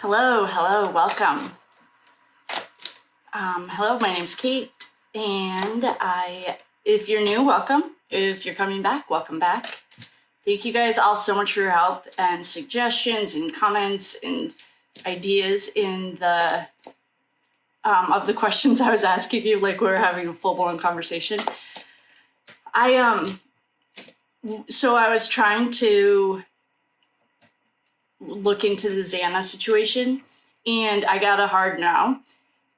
Hello, welcome. Hello, my name's Kate, and if you're new, welcome. If you're coming back, welcome back. Thank you guys all so much for your help and suggestions and comments and ideas in the of the questions I was asking you, like we were having a full-blown conversation. So I was trying to look into the Xana situation, and I got a hard no.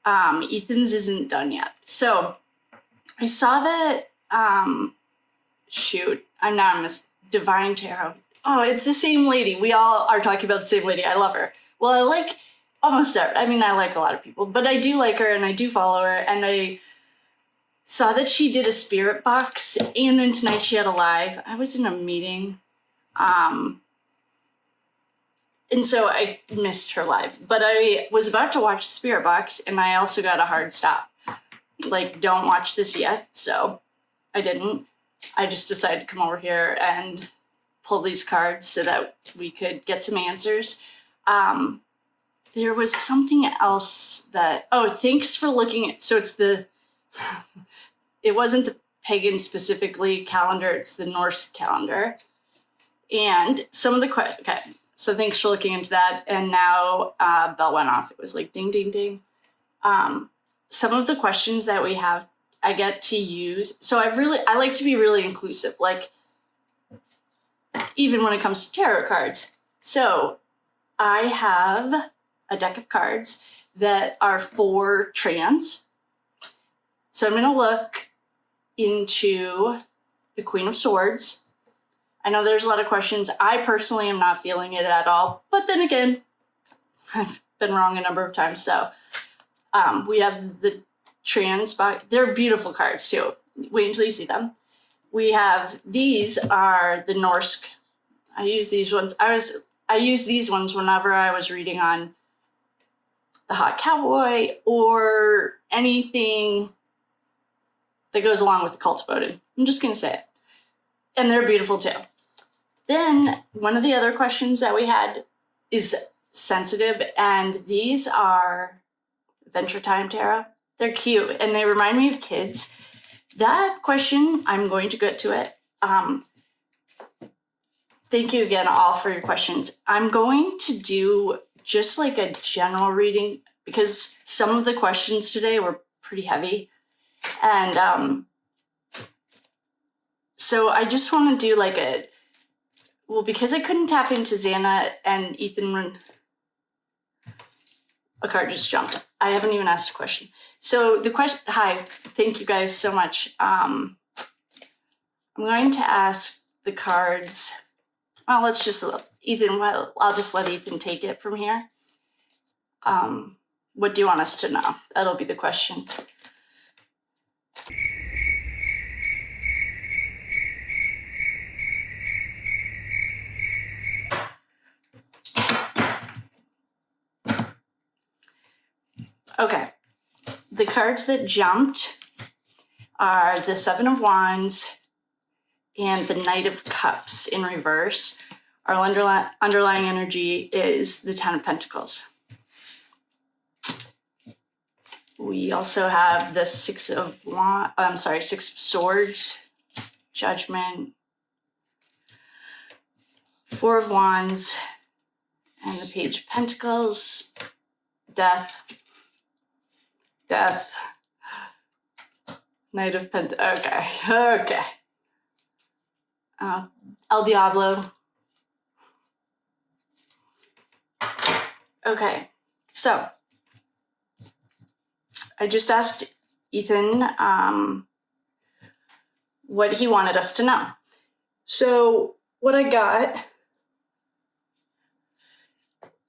Ethan's isn't done yet. So I saw that, Divine Tarot. Oh, it's the same lady. We all are talking about the same lady. I love her. Well, I like I like a lot of people, but I do like her and I do follow her. And I saw that she did a spirit box, and then tonight she had a live. I was in a meeting. And so I missed her live, but I was about to watch Spirit Box, and I also got a hard stop. Like, don't watch this yet, so I didn't. I just decided to come over here and pull these cards so that we could get some answers. There was something else that, thanks for looking at, so it's it wasn't the pagan specifically calendar, it's the Norse calendar. And some of the questions, okay. So thanks for looking into that. And now bell went off. It was like ding, ding, ding. Some of the questions that we have, I get to use. So I like to be really inclusive, like even when it comes to tarot cards. So I have a deck of cards that are for trans. So I'm going to look into the Queen of Swords. I know there's a lot of questions. I personally am not feeling it at all. But then again, I've been wrong a number of times. So we have the trans box. They're beautiful cards too. Wait until you see them. We have, these are the Norse. I use these ones. I use these ones whenever I was reading on the Hot Cowboy or anything that goes along with the Cult of Odin. I'm just going to say it. And they're beautiful too. Then one of the other questions that we had is sensitive, and these are Adventure Time Tarot. They're cute, and they remind me of kids. That question, I'm going to get to it. Thank you again all for your questions. I'm going to do just like a general reading because some of the questions today were pretty heavy. And so I just want to do like because I couldn't tap into Xana and Ethan, a card just jumped. I haven't even asked a question. So the question, hi, thank you guys so much. I'm going to ask the cards. Well, I'll just let Ethan take it from here. What do you want us to know? That'll be the question. Okay, the cards that jumped are the Seven of Wands and the Knight of Cups in reverse. Our underlying energy is the Ten of Pentacles. We also have the Six of Swords, Judgment, Four of Wands, and the Page of Pentacles, Death, Knight of Pentacles. Okay. El Diablo. Okay, so I just asked Ethan what he wanted us to know. So what I got,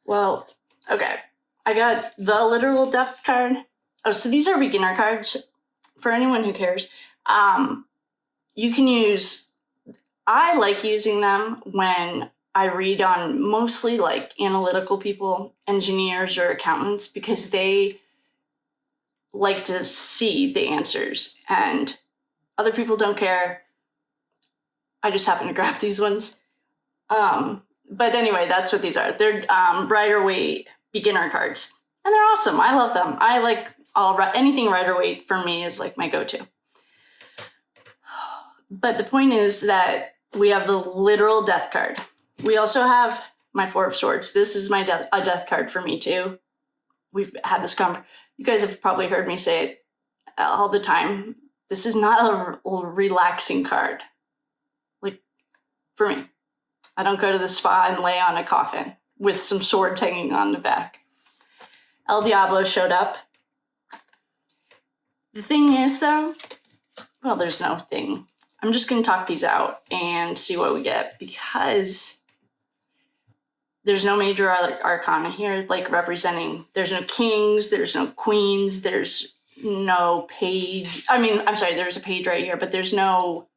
I got the Literal Death card. Oh, so these are beginner cards for anyone who cares. You can use, I like using them when I read on mostly like analytical people, engineers or accountants, because they like to see the answers and other people don't care. I just happen to grab these ones. But anyway, that's what these are. They're Rider-Waite beginner cards. And they're awesome. I love them. I like anything Rider-Waite for me is like my go-to. But the point is that we have the literal death card. We also have my Four of Swords. This is a death card for me too. We've had this you guys have probably heard me say it all the time. This is not a relaxing card. Like, for me. I don't go to the spa and lay on a coffin with some swords hanging on the back. El Diablo showed up. The thing is, though, well, there's no thing. I'm just going to talk these out and see what we get, because there's no major arcana here, like representing, there's no kings, there's no queens, there's no page. I mean, I'm sorry, there's a page right here, but there's no,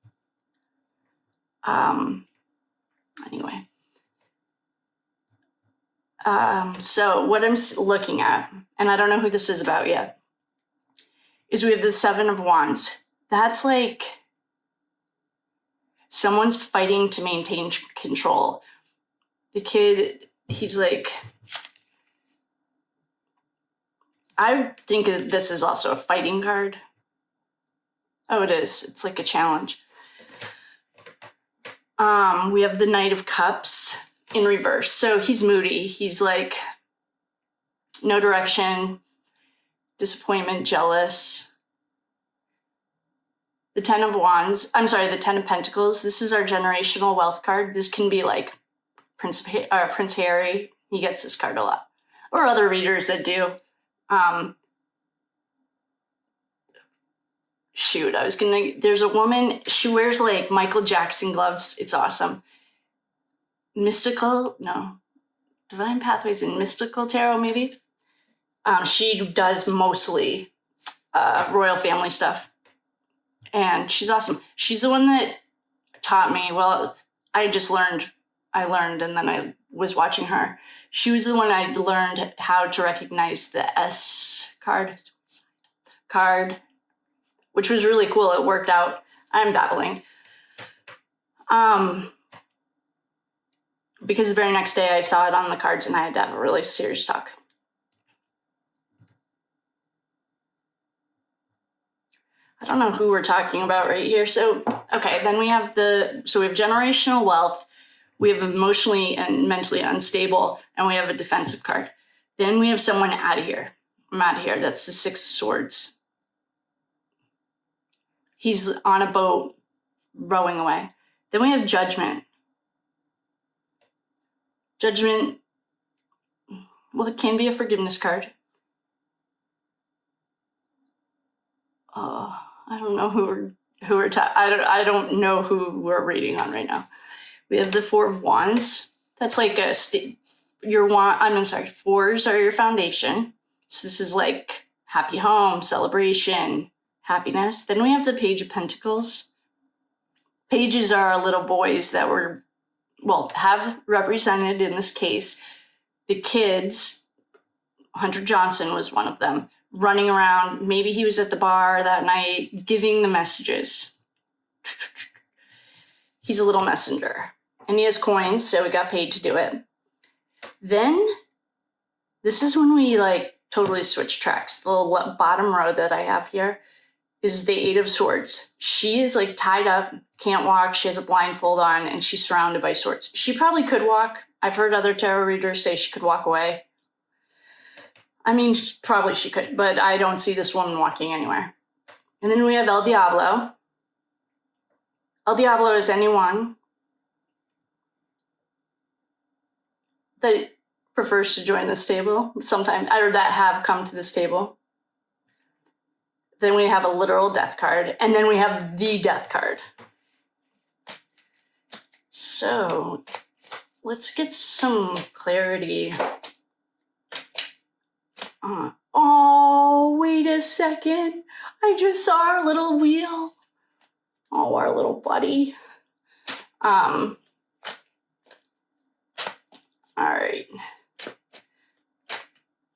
anyway. So what I'm looking at, and I don't know who this is about yet, is we have the Seven of Wands. That's like someone's fighting to maintain control. The kid, he's like, I think that this is also a fighting card. Oh, it is. It's like a challenge. We have the Knight of Cups in reverse. So he's moody. He's like, no direction, disappointment, jealous. The Ten of Wands, I'm sorry, the Ten of Pentacles. This is our generational wealth card. This can be like Prince Harry. He gets this card a lot. Or other readers that do. Shoot, there's a woman, she wears like Michael Jackson gloves. It's awesome. Divine Pathways and Mystical Tarot, maybe. She does mostly royal family stuff. And she's awesome. She's the one that taught me, well, I learned and then I was watching her. She was the one I learned how to recognize the S card, which was really cool. It worked out. I'm babbling. Because the very next day I saw it on the cards and I had to have a really serious talk. I don't know who we're talking about right here. So, okay, then we have we have generational wealth, we have emotionally and mentally unstable, and we have a defensive card. Then we have someone out of here. I'm out of here. That's the Six of Swords. He's on a boat rowing away. Then we have Judgment. Judgment, well, it can be a forgiveness card. I don't know I don't know who we're reading on right now. We have the Four of Wands. That's like fours are your foundation. So this is like happy home, celebration, happiness. Then we have the Page of Pentacles. Pages are our little boys that have represented, in this case, the kids. Hunter Johnson was one of them, running around. Maybe he was at the bar that night giving the messages. He's a little messenger. And he has coins, so we got paid to do it. Then, this is when we totally switch tracks. The little bottom row that I have here is the Eight of Swords. She is tied up, can't walk, she has a blindfold on, and she's surrounded by swords. She probably could walk. I've heard other tarot readers say she could walk away. I mean, probably she could, but I don't see this woman walking anywhere. And then we have El Diablo. El Diablo is anyone that prefers to join this table sometimes, or that have come to this table. Then we have a literal death card, and then we have the death card. So let's get some clarity. Oh, wait a second. I just saw our little wheel. Oh, our little buddy. All right.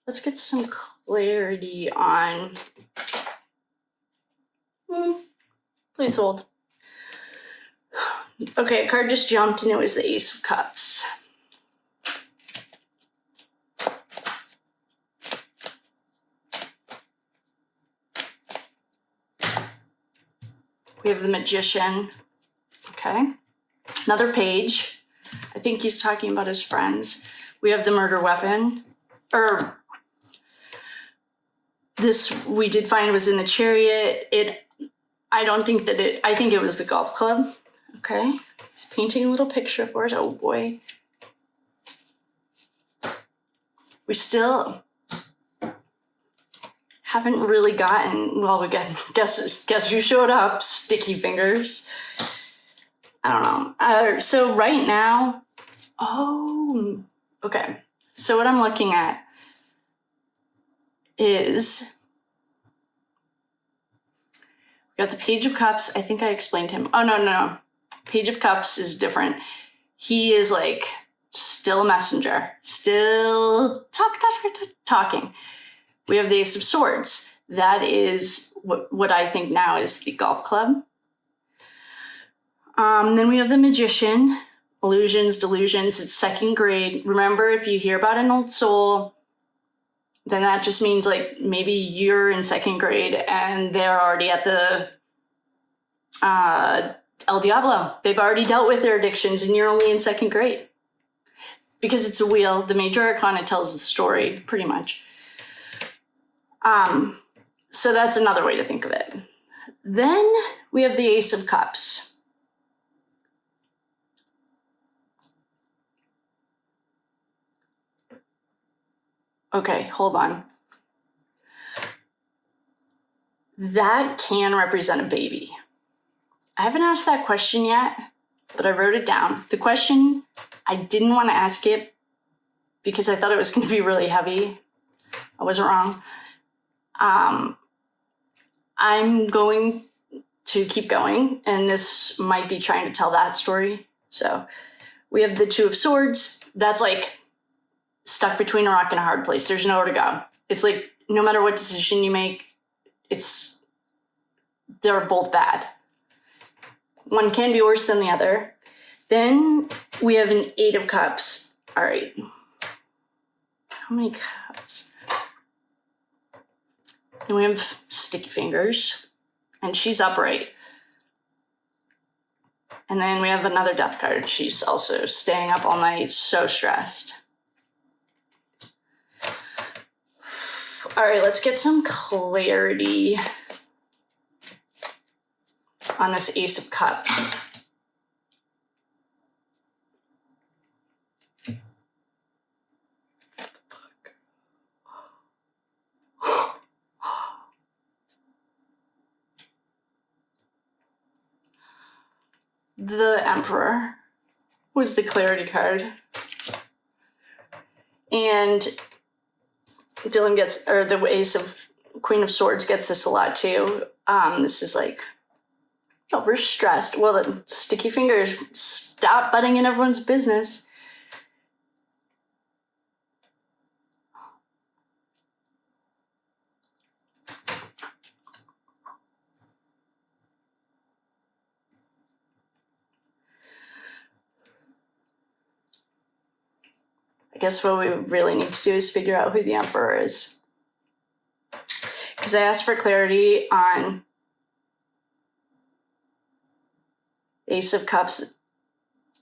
Let's get some clarity on. Please hold. Okay, a card just jumped and it was the Ace of Cups. We have the Magician. Okay. Another page. I think he's talking about his friends. We have the Murder Weapon. This we did find was in the Chariot. I think it was the golf club. Okay. He's painting a little picture for us. Oh boy. We still haven't really gotten, well, we got, guess who showed up? Sticky fingers. I don't know. So right now, okay. So what I'm looking at is, we got the Page of Cups. I think I explained him. Oh, no. Page of Cups is different. He is like still a messenger, still talking. We have the Ace of Swords. That is what I think now is the golf club. Then we have the Magician. Illusions, delusions. It's second grade. Remember, if you hear about an old soul, then that just means like maybe you're in second grade and they're already at the El Diablo. They've already dealt with their addictions and you're only in second grade. Because it's a wheel, the major arcana tells the story, pretty much. So that's another way to think of it. Then we have the Ace of Cups. Okay, hold on. That can represent a baby. I haven't asked that question yet, but I wrote it down. The question, I didn't want to ask it because I thought it was going to be really heavy. I wasn't wrong. I'm going to keep going, and this might be trying to tell that story. So we have the Two of Swords. That's like stuck between a rock and a hard place. There's nowhere to go. It's like no matter what decision you make, they're both bad. One can be worse than the other. Then we have an Eight of Cups. All right. How many cups? Then we have Sticky Fingers, and she's upright. And then we have another Death card. She's also staying up all night, so stressed. All right, let's get some clarity on this Ace of Cups. The Emperor was the clarity card. And Dylan gets, or the Ace of Queen of Swords gets this a lot too. This is like overstressed. Well, the Sticky Fingers, stop butting in everyone's business. I guess what we really need to do is figure out who the Emperor is. Because I asked for clarity on Ace of Cups.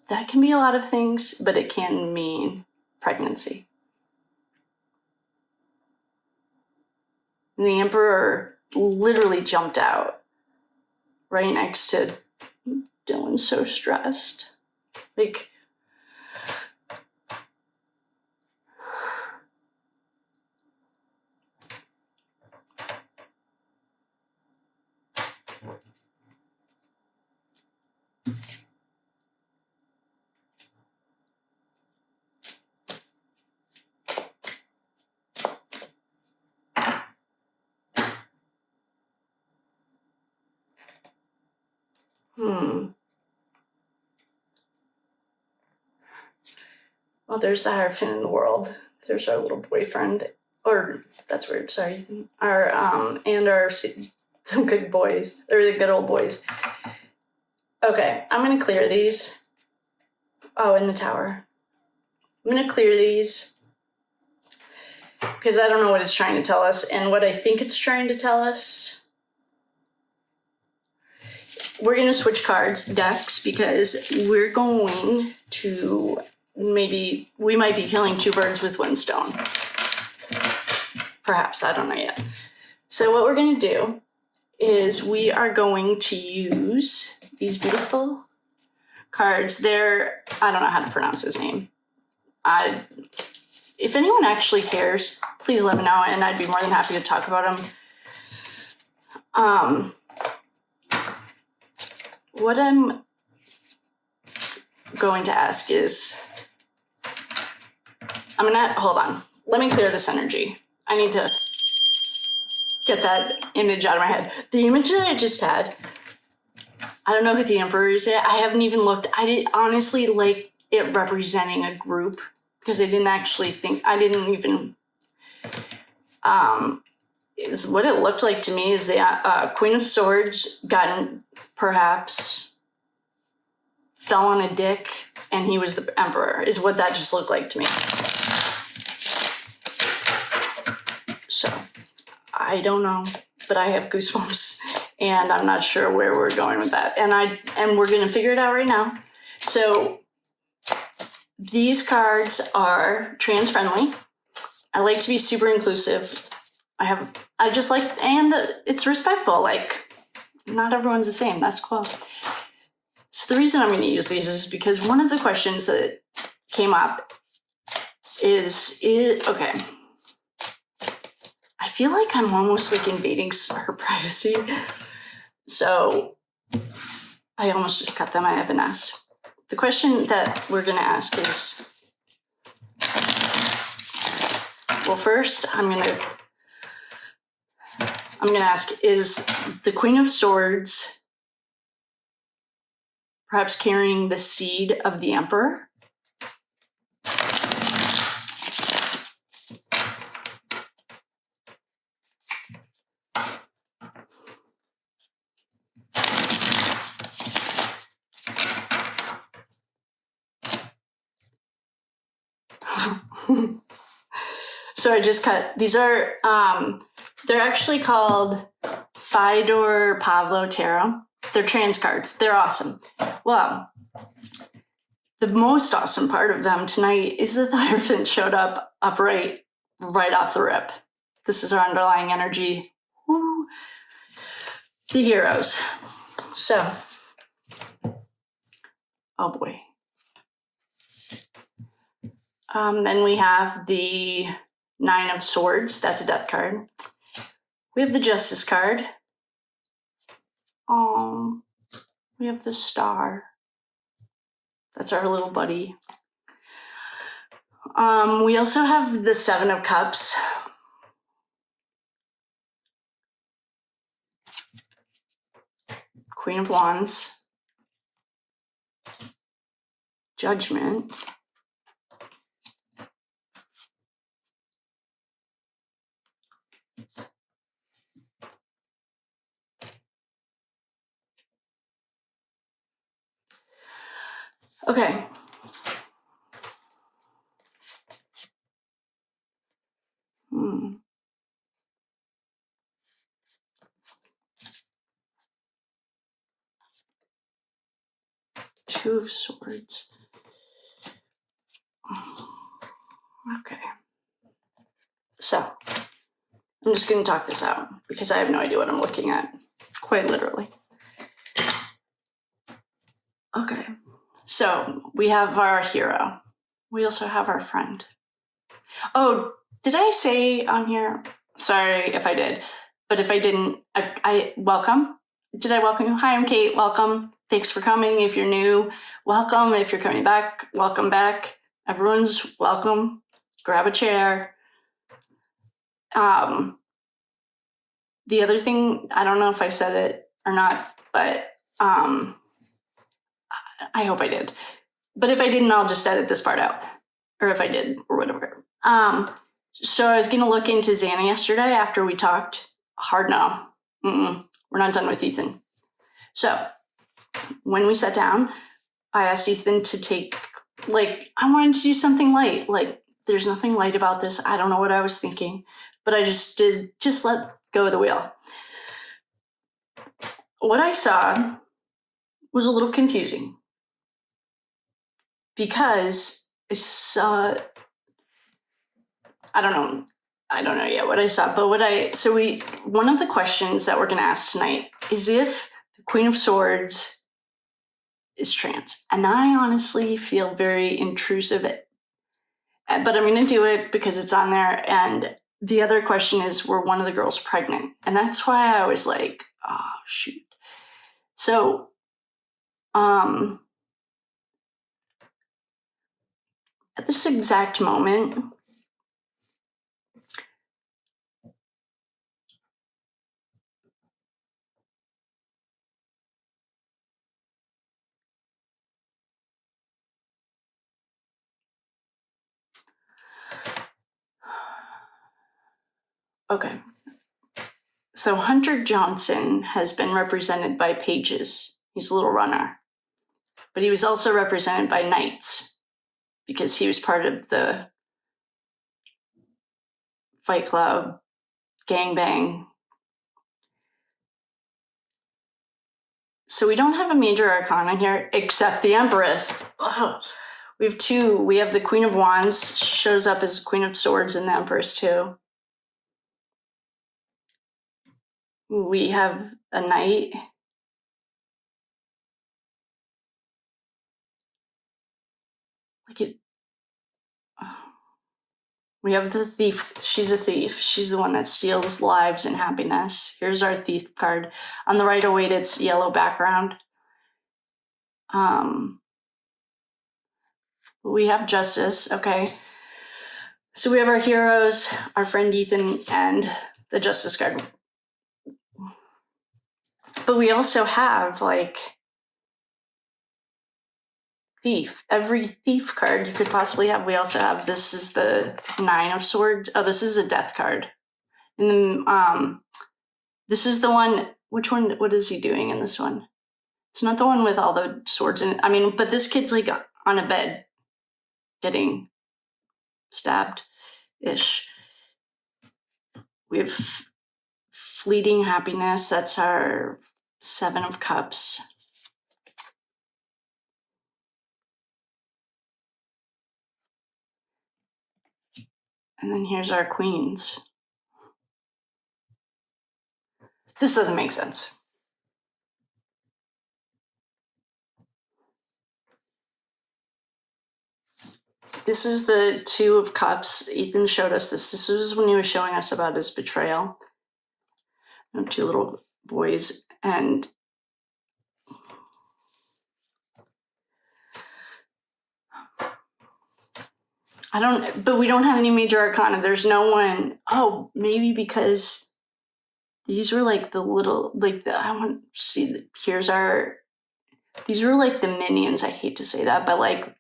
That can be a lot of things, but it can mean pregnancy. And the Emperor literally jumped out right next to Dylan, so stressed. Like, Well, there's the Hierophant in the world. There's our little boyfriend. Or, that's weird, sorry. Some good boys. They're the good old boys. Okay, I'm going to clear these. Oh, in the tower. I'm going to clear these. Because I don't know what it's trying to tell us. And what I think it's trying to tell us we're going to switch decks, because we're going to we might be killing 2 birds with 1 stone. Perhaps, I don't know yet. So what we're going to do is we are going to use these beautiful cards. I don't know how to pronounce his name. If anyone actually cares, please let me know, and I'd be more than happy to talk about him. What I'm going to ask is, hold on. Let me clear this energy. I need to get that image out of my head. The image that I just had, I don't know who the Emperor is yet. I haven't even looked. I did honestly like it representing a group, because I didn't even what it looked like to me is the Queen of Swords perhaps fell on a dick and he was the Emperor, is what that just looked like to me. So I don't know, but I have goosebumps and I'm not sure where we're going with that. And we're going to figure it out right now. So these cards are trans friendly. I like to be super inclusive. I just like, and it's respectful. Like, not everyone's the same. That's cool. So the reason I'm going to use these is because one of the questions that came up is okay. I feel like I'm almost like invading her privacy. So I almost just cut them. I haven't asked. The question that we're going to ask is, well, first I'm going to ask, is the Queen of Swords perhaps carrying the seed of the Emperor? So I just cut. These are, they're actually called Fyodor Pavlo Tarot. They're trans cards. They're awesome. Well, the most awesome part of them tonight is that the Hierophant showed up upright right off the rip. This is our underlying energy. Woo. The heroes. So, oh boy. Then we have the 9 of Swords. That's a death card. We have the Justice card. We have the Star. That's our little buddy. We also have the 7 of Cups. Queen of Wands. Judgment. Okay. Two of Swords. Okay. So, I'm just going to talk this out because I have no idea what I'm looking at, quite literally. Okay. So, we have our hero. We also have our friend. Oh, did I say on here? Sorry if I did. But if I didn't, I welcome. Did I welcome you? Hi, I'm Kate. Welcome. Thanks for coming. If you're new, welcome. If you're coming back, welcome back. Everyone's welcome. Grab a chair. The other thing, I don't know if I said it or not, but I hope I did. But if I didn't, I'll just edit this part out. Or if I did, or whatever. So I was going to look into Xana yesterday after we talked. Hard no. We're not done with Ethan. So when we sat down, I asked Ethan to take, I wanted to do something light. There's nothing light about this. I don't know what I was thinking, but I just let go of the wheel. What I saw was a little confusing because I saw, I don't know yet what I saw, but one of the questions that we're going to ask tonight is if the Queen of Swords is trans. And I honestly feel very intrusive, but I'm going to do it because it's on there. And the other question is, were one of the girls pregnant? And that's why I was like, oh, shoot. So, at this exact moment, okay. So Hunter Johnson has been represented by pages. He's a little runner. But he was also represented by knights because he was part of the Fight Club, gangbang. So we don't have a major arcana here except the Empress. Ugh. We have two. We have the Queen of Wands. She shows up as Queen of Swords in the Empress too. We have a knight. We have the thief. She's a thief. She's the one that steals lives and happiness. Here's our thief card. On the Rider-Waite, it's yellow background. We have justice, okay. So we have our heroes, our friend Ethan, and the justice card. But we also have, like, thief. Every thief card you could possibly have. We also have, this is the 9 of Swords. Oh, this is a death card. And then this is the one, which one, what is he doing in this one? It's not the one with all the swords in it. I mean, but this kid's like on a bed getting stabbed-ish. We have fleeting happiness. That's our 7 of Cups. And then here's our queens. This doesn't make sense. This is the 2 of Cups. Ethan showed us this. This was when he was showing us about his betrayal. 2 little boys. And but we don't have any major arcana. There's no one. Oh, maybe because these were like the little, like I want to see, here's our, these were like the minions. I hate to say that, but like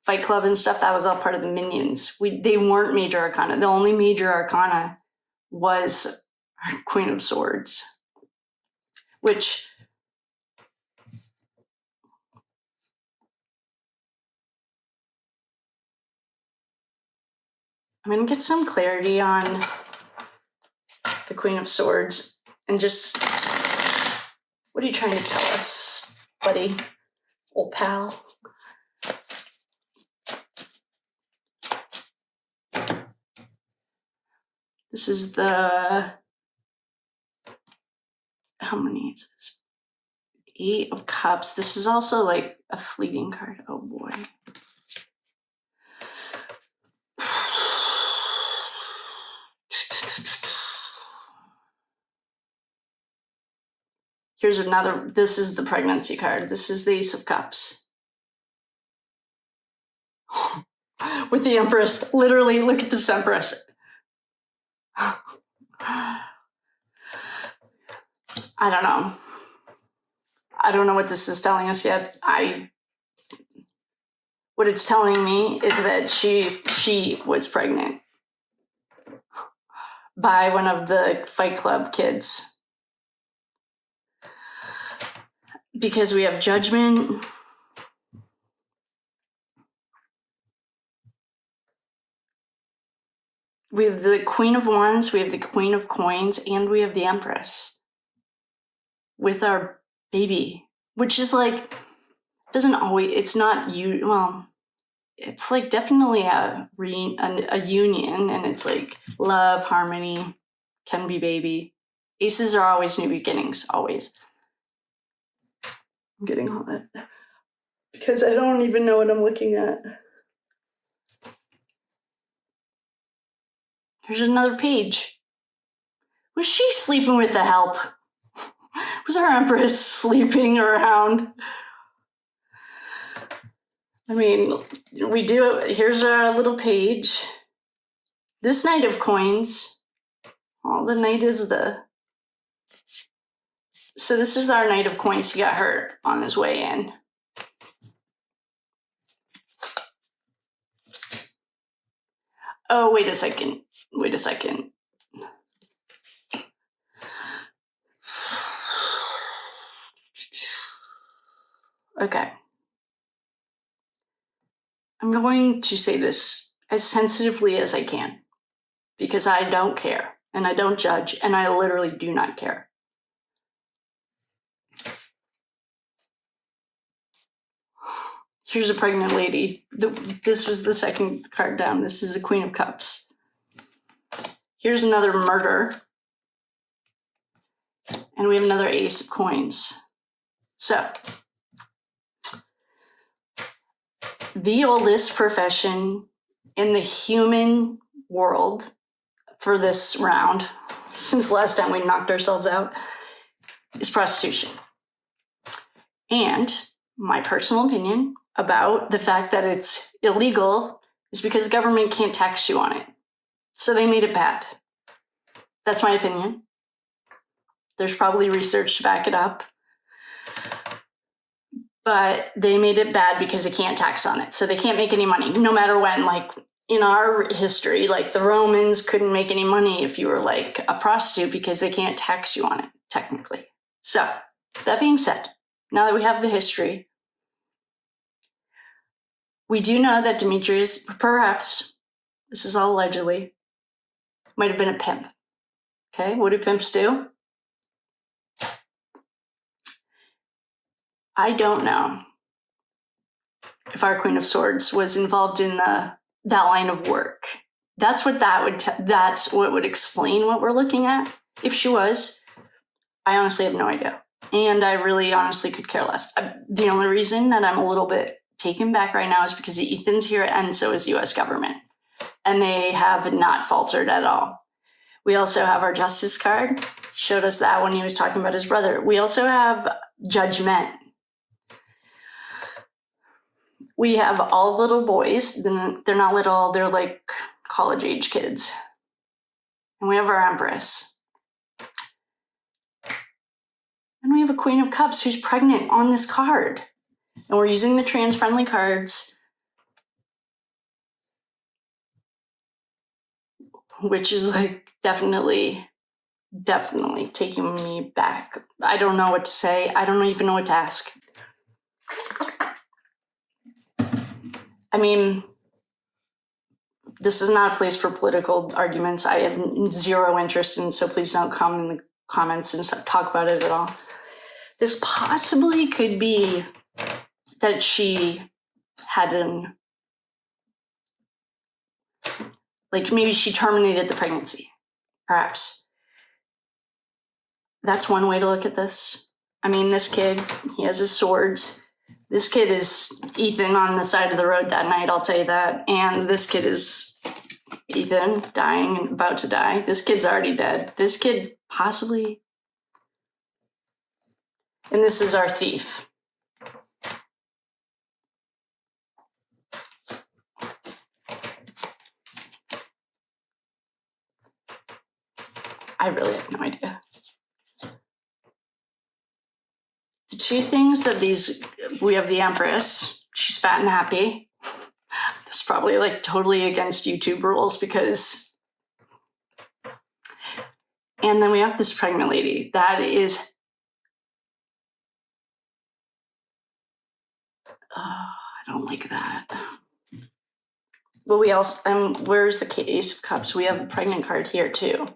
Fight Club and stuff, that was all part of the minions. They weren't major arcana. The only major arcana was our Queen of Swords, which I'm going to get some clarity on the Queen of Swords and just, what are you trying to tell us, buddy, old pal? This is the, how many is this? 8 of Cups. This is also like a fleeting card. Oh boy. Here's another, this is the pregnancy card. This is the Ace of Cups. With the Empress. Literally, look at this Empress. I don't know. I don't know what this is telling us yet. What it's telling me is that she was pregnant by one of the Fight Club kids. Because we have Judgment. We have the Queen of Wands, we have the Queen of Coins, and we have the Empress with our baby. which is like, doesn't always, it's not you, well, it's like definitely a union, and it's like love, harmony, can be baby. Aces are always new beginnings, always. I'm getting all that because I don't even know what I'm looking at. Here's another page. Was she sleeping with the help? Was our Empress sleeping around? I mean, we do, here's a little page. This Knight of Coins, oh, the Knight is so this is our Knight of Coins. He got hurt on his way in. Oh, wait a second. Okay. I'm going to say this as sensitively as I can because I don't care and I don't judge and I literally do not care. Here's a pregnant lady. This was the second card down. This is a Queen of Cups. Here's another murder. And we have another Ace of Coins. So, the oldest profession in the human world for this round, since last time we knocked ourselves out, is prostitution. And my personal opinion about the fact that it's illegal is because the government can't tax you on it. So they made it bad. That's my opinion. There's probably research to back it up. But they made it bad because they can't tax on it. So they can't make any money, no matter when. Like in our history, like the Romans couldn't make any money if you were like a prostitute because they can't tax you on it, technically. So that being said, now that we have the history, we do know that Demetrius, perhaps, this is all allegedly, might have been a pimp. Okay, what do pimps do? I don't know if our Queen of Swords was involved in that line of work. That's what that's what would explain what we're looking at. If she was, I honestly have no idea. And I really honestly could care less. The only reason that I'm a little bit taken back right now is because Ethan's here and so is the US government. And they have not faltered at all. We also have our Justice card. He showed us that when he was talking about his brother. We also have Judgment. We have all little boys. They're not little, they're like college age kids. And we have our Empress. And we have a Queen of Cups who's pregnant on this card. And we're using the trans-friendly cards, which is like definitely taking me back. I don't know what to say. I don't even know what to ask. I mean, this is not a place for political arguments. I have zero interest in, so please don't come in the comments and talk about it at all. This possibly could be that she had like maybe she terminated the pregnancy, perhaps. That's one way to look at this. I mean, this kid, he has his swords. This kid is Ethan on the side of the road that night, I'll tell you that. And this kid is Ethan dying and about to die. This kid's already dead. This kid possibly. And this is our thief. I really have no idea. The two things that we have the Empress. She's fat and happy. It's probably like totally against YouTube rules because. And then we have this pregnant lady. That is. I don't like that. Well, we also, where's the Ace of Cups? We have a pregnant card here too.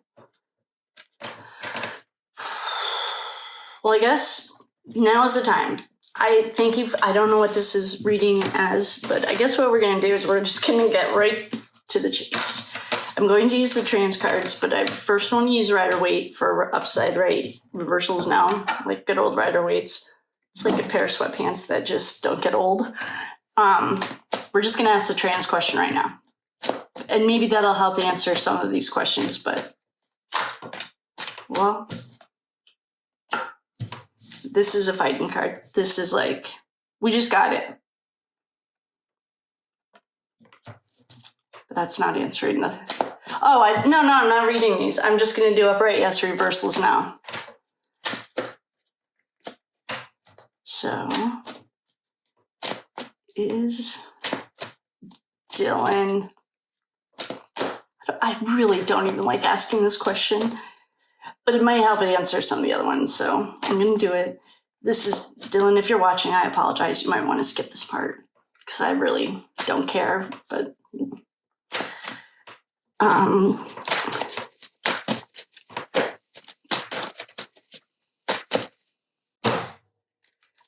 Well, I guess Now is the time. I don't know what this is reading as, but I guess what we're going to do is we're just going to get right to the chase. I'm going to use the trans cards, but I first want to use Rider-Waite for upside right reversals now, like good old Rider-Waites. It's like a pair of sweatpants that just don't get old. We're just going to ask the trans question right now. And maybe that'll help answer some of these questions, but, well, this is a fighting card. This is like, we just got it. But that's not answering nothing. Oh, no, I'm not reading these. I'm just going to do upright yes reversals now. So, is Dylan... I really don't even like asking this question, but it might help it answer some of the other ones, so I'm going to do it. This is, Dylan, if you're watching, I apologize. You might want to skip this part, because I really don't care, but...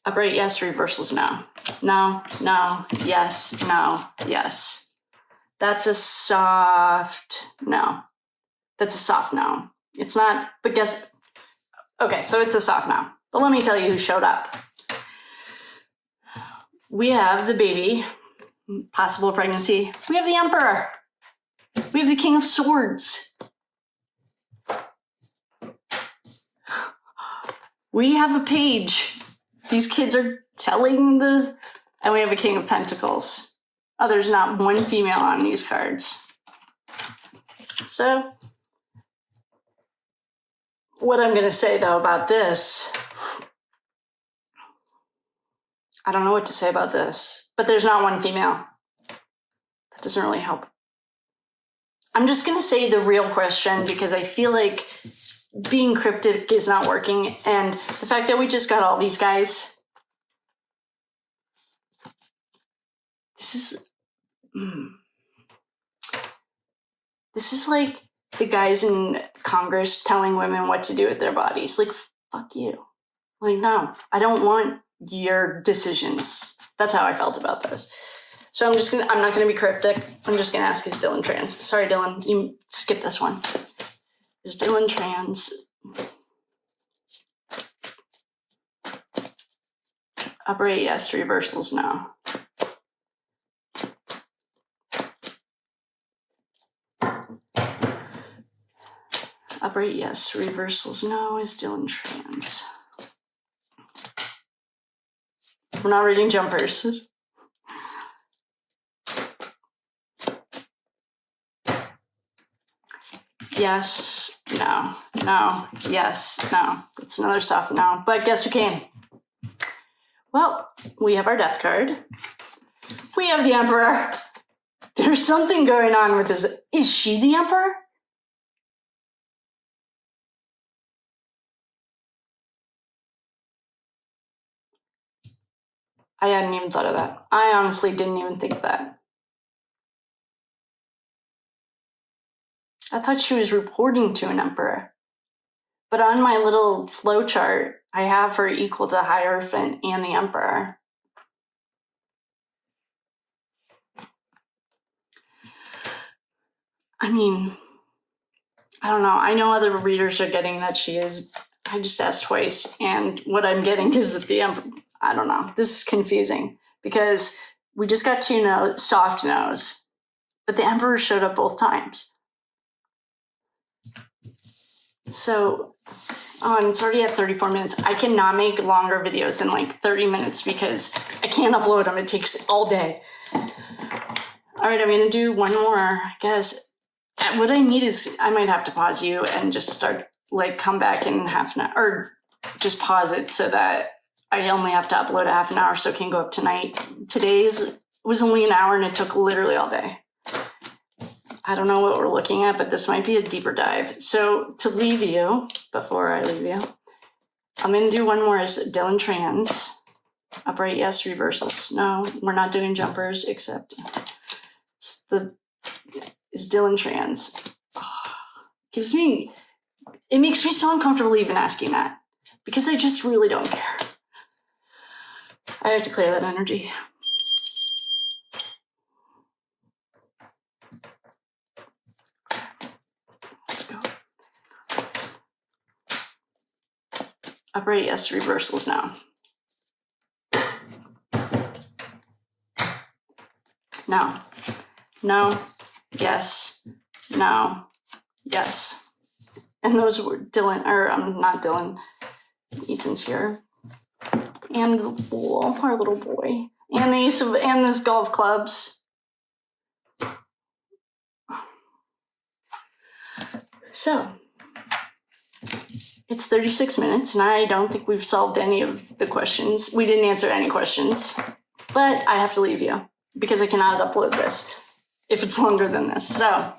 upright yes, reversals no. No, yes, no, yes. That's a soft no. That's a soft no. It's not, but guess, okay, so it's a soft no. But let me tell you who showed up. We have the baby, possible pregnancy. We have the Emperor. We have the King of Swords. We have a page. These kids are telling the, and we have a King of Pentacles. Oh, there's not one female on these cards. So, what I'm going to say, though, about this, I don't know what to say about this, but there's not one female. That doesn't really help. I'm just going to say the real question because I feel like being cryptic is not working, and the fact that we just got all these guys, this is like the guys in Congress telling women what to do with their bodies. Like, fuck you. Like, no, I don't want your decisions. That's how I felt about this. So I'm not gonna be cryptic. I'm just gonna ask, is Dylan trans? Sorry, Dylan, you skip this one. Is Dylan trans? Upright yes, reversals no. Upright yes, reversals no. Is Dylan trans? We're not reading jumpers. Yes, no, yes, no. That's another soft no. But guess who came? Well, we have our death card. We have the Emperor. There's something going on with this. Is she the Emperor? I hadn't even thought of that. I honestly didn't even think of that. I thought she was reporting to an Emperor. But on my little flow chart, I have her equal to Hierophant and the Emperor. I mean, I don't know. I know other readers are getting that she is. I just asked twice, and what I'm getting is that the Emperor, I don't know. This is confusing because we just got two no's, soft no's, but the Emperor showed up both times. So, oh, and it's already at 34 minutes. I cannot make longer videos than like 30 minutes because I can't upload them. It takes all day. All right, I'm going to do one more, I guess. What I need is I might have to pause you and just start, like, come back in half an hour, or just pause it so that I only have to upload a half an hour so it can go up tonight. Today's was only an hour and it took literally all day. I don't know what we're looking at, but this might be a deeper dive. So to leave you, before I leave you, I'm going to do one more as Dylan trans. Upright yes, reversals no. We're not doing jumpers, except is Dylan trans. It makes me so uncomfortable even asking that because I just really don't care. I have to clear that energy. Let's go. Upright, yes. Reversals now. No. No. Yes. No. Yes. And those were Dylan, or not Dylan. Ethan's here. And the fool, our little boy. And the ace of, and this golf clubs. So, it's 36 minutes, and I don't think we've solved any of the questions. We didn't answer any questions, but I have to leave you because I cannot upload this if it's longer than this. So,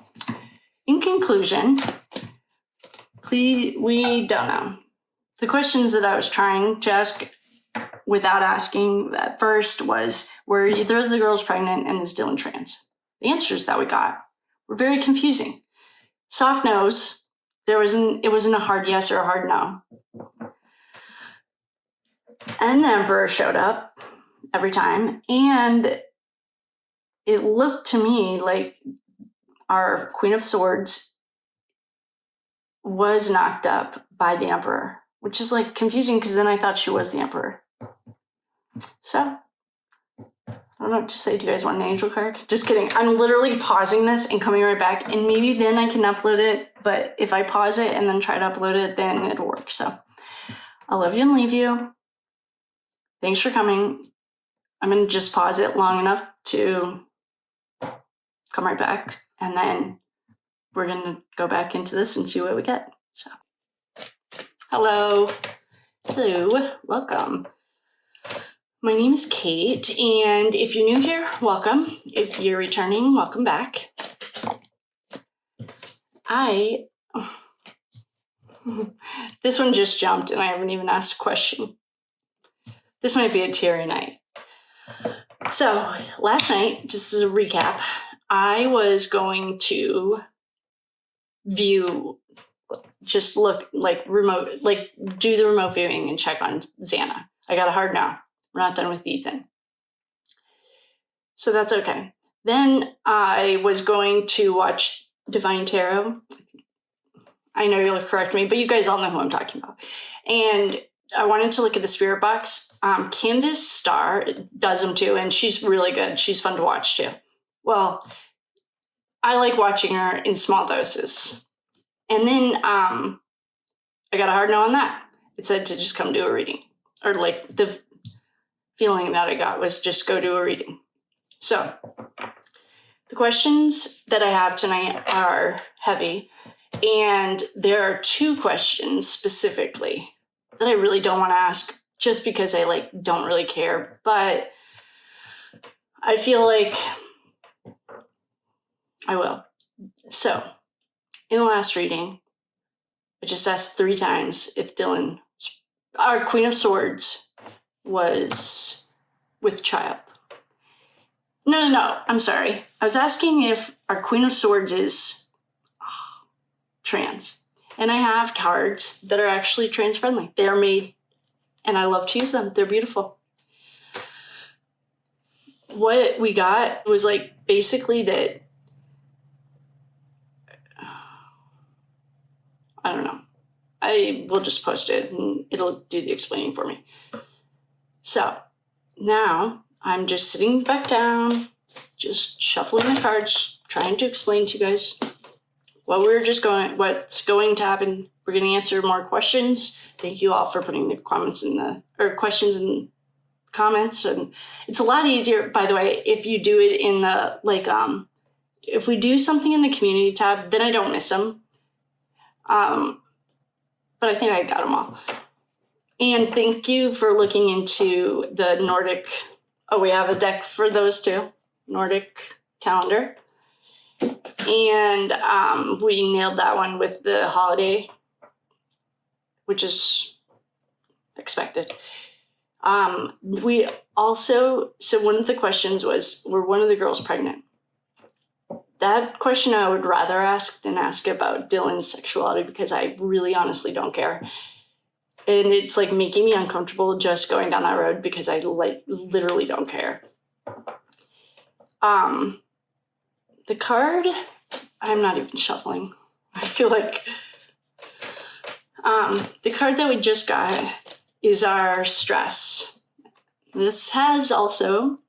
in conclusion, we don't know. The questions that I was trying to ask without asking at first was, were either of the girls pregnant and is Dylan trans? The answers that we got were very confusing. Soft no's. It wasn't a hard yes or a hard no. And the Emperor showed up every time, and it looked to me like our Queen of Swords was knocked up by the Emperor, which is like confusing because then I thought she was the Emperor. So, I don't know what to say. Do you guys want an angel card? Just kidding. I'm literally pausing this and coming right back, and maybe then I can upload it, but if I pause it and then try to upload it, then it'll work. So, I love you and leave you. Thanks for coming. I'm going to just pause it long enough to come right back, and then we're going to go back into this and see what we get. So, hello. Welcome. My name is Kate, and if you're new here, welcome. If you're returning, welcome back. This one just jumped, and I haven't even asked a question. This might be a teary night. So, last night, just as a recap, I was going to do the remote viewing and check on Xana. I got a hard no. We're not done with Ethan. So that's okay. Then I was going to watch Divine Tarot. I know you'll correct me, but you guys all know who I'm talking about. And I wanted to look at the spirit box. Candace Starr does them too, and she's really good. She's fun to watch too. Well, I like watching her in small doses. And then I got a hard no on that. It said to just come do a reading. Or like the feeling that I got was just go do a reading. So the questions that I have tonight are heavy. And there are two questions specifically that I really don't want to ask just because I don't really care. But I feel like I will. So in the last reading, I just asked 3 times if Dylan, our Queen of Swords, was with child. No, I'm sorry. I was asking if our Queen of Swords is trans. And I have cards that are actually trans friendly. They are made, and I love to use them. They're beautiful. What we got was basically that, I don't know. I will just post it and it'll do the explaining for me. So now I'm just sitting back down, just shuffling the cards, trying to explain to you guys what's going to happen. We're going to answer more questions. Thank you all for putting the questions in the comments. And it's a lot easier, by the way, if you do it in the, if we do something in the community tab, then I don't miss them. But I think I got them all. And thank you for looking into the Nordic. Oh, we have a deck for those too. Nordic calendar. And we nailed that one with the holiday, which is expected. We also, so one of the questions was, were one of the girls pregnant? That question I would rather ask than ask about Dylan's sexuality because I really honestly don't care. And it's like making me uncomfortable just going down that road because I like literally don't care. The card, I'm not even shuffling. I feel like the card that we just got is our stress. This has also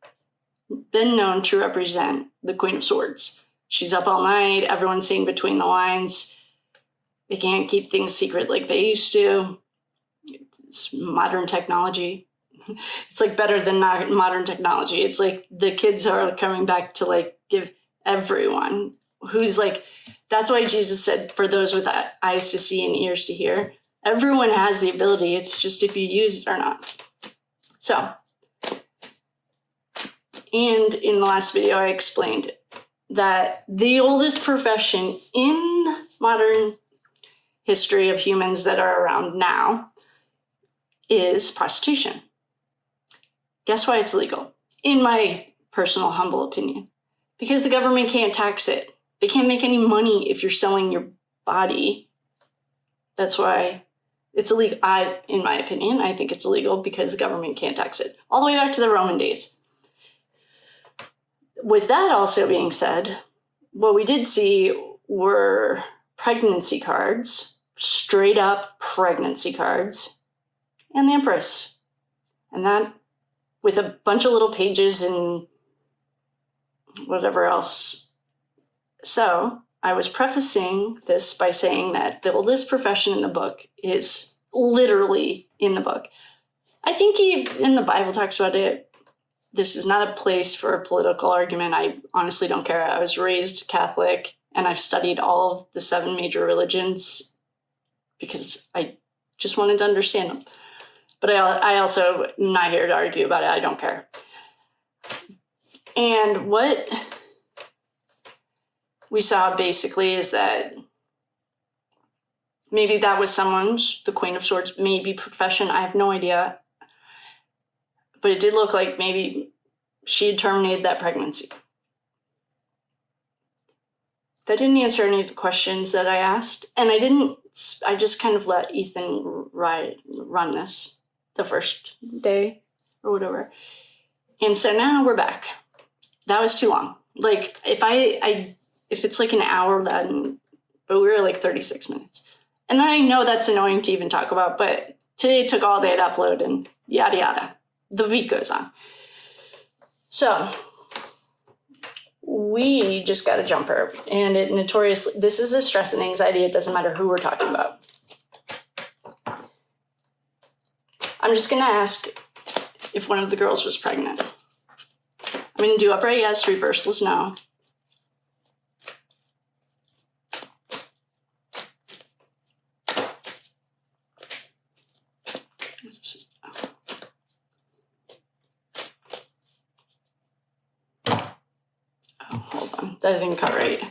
been known to represent the Queen of Swords. She's up all night, everyone's seeing between the lines. They can't keep things secret like they used to. It's modern technology. It's like better than not modern technology. It's like the kids are coming back to like give everyone who's like, that's why Jesus said, for those with eyes to see and ears to hear. Everyone has the ability. It's just if you use it or not. So, and in the last video, I explained that the oldest profession in modern history of humans that are around now is prostitution. Guess why it's legal? In my personal humble opinion. Because the government can't tax it. They can't make any money if you're selling your body. That's why it's illegal. In my opinion, I think it's illegal because the government can't tax it. All the way back to the Roman days. With that also being said, what we did see were pregnancy cards, straight up pregnancy cards, and the Empress. And that with a bunch of little pages and whatever else. So I was prefacing this by saying that the oldest profession in the book is literally in the book. I think in the Bible talks about it. This is not a place for a political argument. I honestly don't care. I was raised Catholic and I've studied all of the 7 major religions because I just wanted to understand them. But I also am not here to argue about it. I don't care. And what we saw basically is that maybe that was someone's, the Queen of Swords, maybe profession. I have no idea. But it did look like maybe she had terminated that pregnancy. That didn't answer any of the questions that I asked. And I just kind of let Ethan run this the first day or whatever. And so now we're back. That was too long. Like if it's like an hour, then, but we were like 36 minutes. And I know that's annoying to even talk about, but today it took all day to upload and yada yada. The week goes on. So we just got a jumper, and it notoriously, this is a stress and anxiety. It doesn't matter who we're talking about. I'm just going to ask if one of the girls was pregnant. I'm going to do upright yes, reverseless no. That didn't cut right.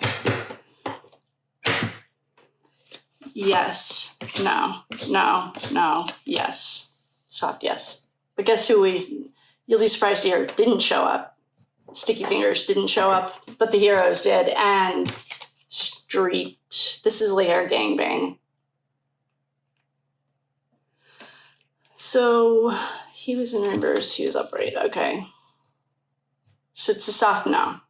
Yes, no, yes. Soft yes. But guess who you'll be surprised to hear, didn't show up. Sticky Fingers didn't show up, but the heroes did. And Street. This is Lear Gangbang. So he was in reverse, he was upright. Okay. So it's a soft no.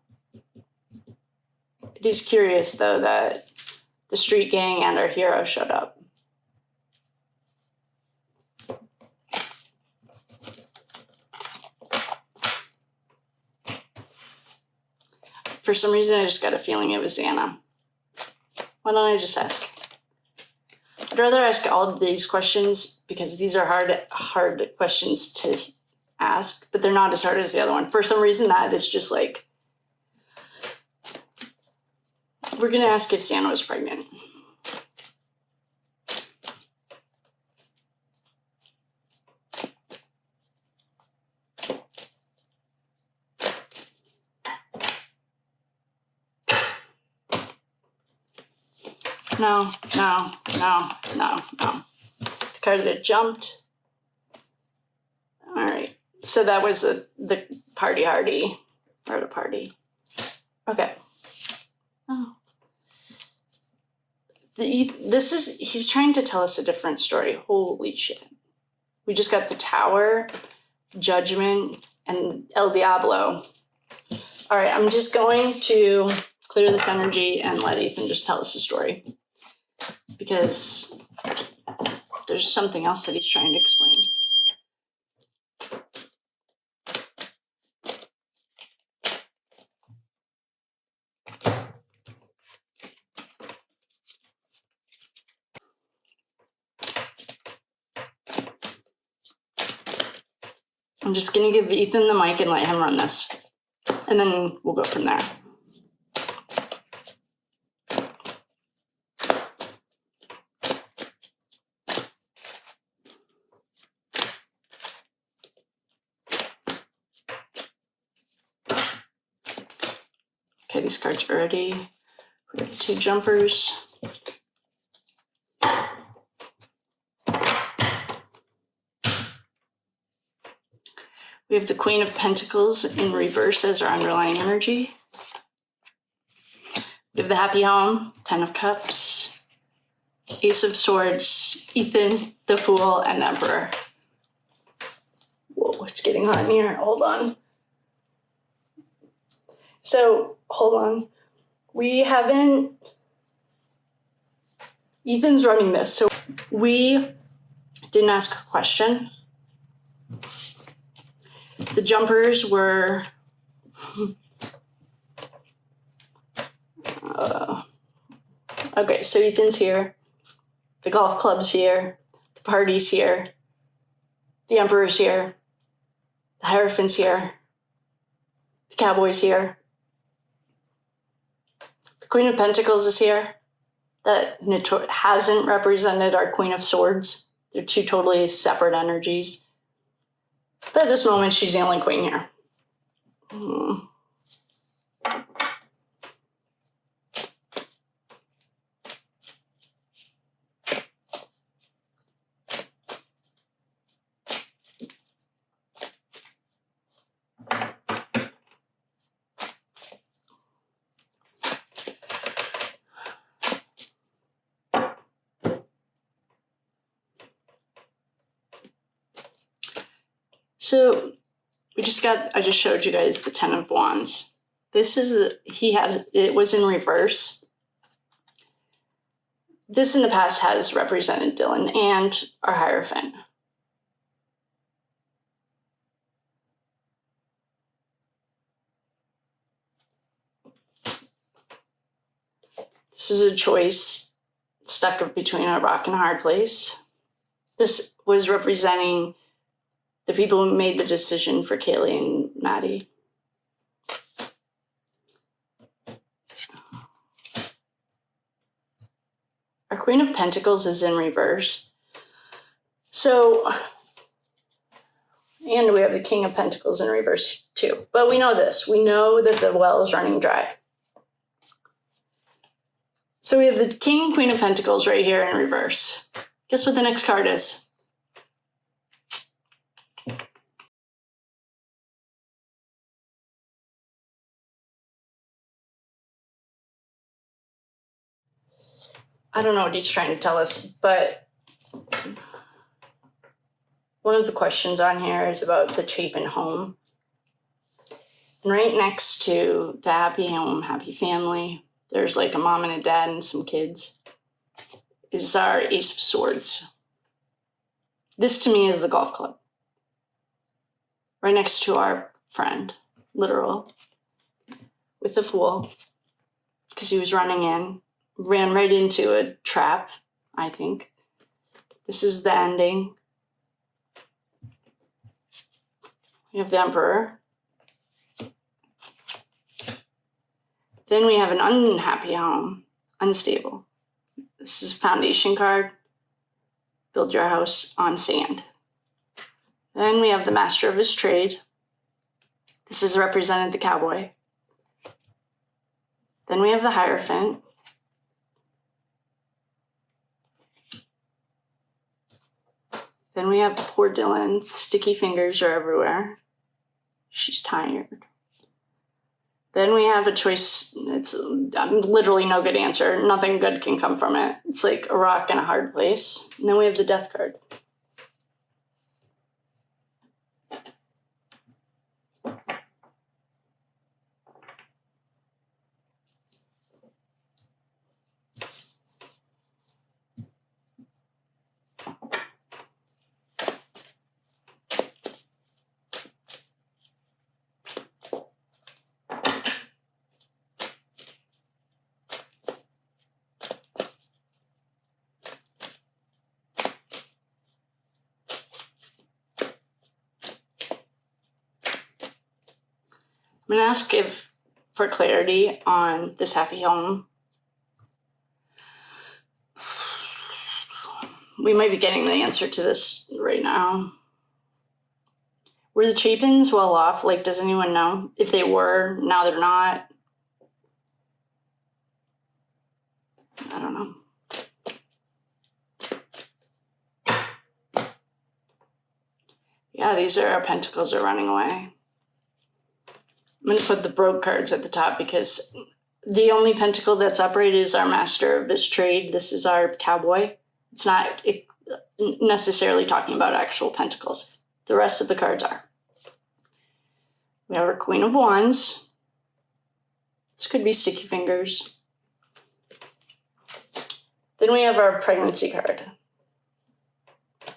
It is curious, though, that the street gang and our hero showed up. For some reason, I just got a feeling it was Anna. Why don't I just ask? I'd rather ask all of these questions because these are hard questions to ask, but they're not as hard as the other one. For some reason, that is just like, we're going to ask if Santa was pregnant. No. The card that jumped. All right. So that was the party hardy. Or the party. Okay. Oh. He's trying to tell us a different story. Holy shit. We just got the Tower, Judgment, and El Diablo. All right, I'm just going to clear this energy and let Ethan just tell us the story. Because there's something else that he's trying to explain. I'm just going to give Ethan the mic and let him run this. And then we'll go from there. Okay, these cards are ready. We have 2 jumpers. We have the Queen of Pentacles in reverse as our underlying energy. We have the Happy Home, 10 of Cups, Ace of Swords, Ethan, the Fool, and the Emperor. Whoa, it's getting hot in here. Hold on. So, hold on. We haven't... Ethan's running this, so we didn't ask a question. The jumpers were... okay, so Ethan's here. The golf club's here. The party's here. The Emperor's here. The Hierophant's here. The Cowboy's here. The Queen of Pentacles is here. That hasn't represented our Queen of Swords. They're 2 totally separate energies. But at this moment, she's the only queen here. So I just showed you guys the 10 of Wands. This is, it was in reverse. This in the past has represented Dylan and our Hierophant. This is a choice stuck between a rock and a hard place. This was representing the people who made the decision for Kaylee and Maddie. Our Queen of Pentacles is in reverse. So, and we have the King of Pentacles in reverse too. But we know this. We know that the well is running dry. So we have the King and Queen of Pentacles right here in reverse. Guess what the next card is? I don't know what he's trying to tell us, but one of the questions on here is about the Chapin home. And right next to the happy home, happy family, there's like a mom and a dad and some kids, is our Ace of Swords. This to me is the golf club. Right next to our friend, literal, with the Fool, because he was running in. Ran right into a trap, I think. This is the ending. We have the Emperor. Then we have an unhappy home, unstable. This is a foundation card. Build your house on sand. Then we have the Master of his trade. This is represented the Cowboy. Then we have the Hierophant. Then we have poor Dylan. Sticky fingers are everywhere. She's tired. Then we have a choice. It's literally no good answer. Nothing good can come from it. It's like a rock in a hard place. And then we have the Death card. I'm going to ask for clarity on this happy home. We might be getting the answer to this right now. Were the Chapins well off? Like, does anyone know? If they were, now they're not. I don't know. Yeah, these are our Pentacles are running away. I'm going to put the Broke cards at the top because the only Pentacle that's upright is our Master of this trade. This is our Cowboy. It's not necessarily talking about actual Pentacles. The rest of the cards are. We have our Queen of Wands. This could be Sticky Fingers. Then we have our Pregnancy card.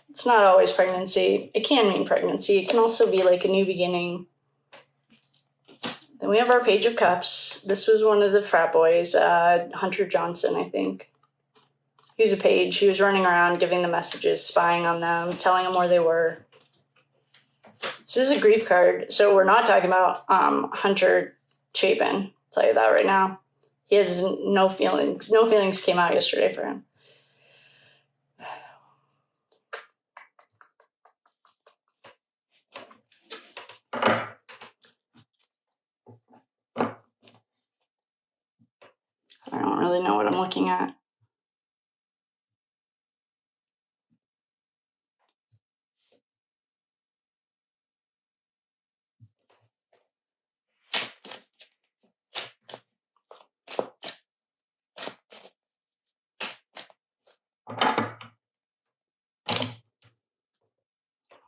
It's not always pregnancy. It can mean pregnancy. It can also be like a new beginning. Then we have our Page of Cups. This was one of the frat boys, Hunter Johnson, I think. He was a page. He was running around giving the messages, spying on them, telling them where they were. This is a grief card, so we're not talking about Hunter Chapin. I'll tell you that right now. He has no feelings. No feelings came out yesterday for him. I don't really know what I'm looking at.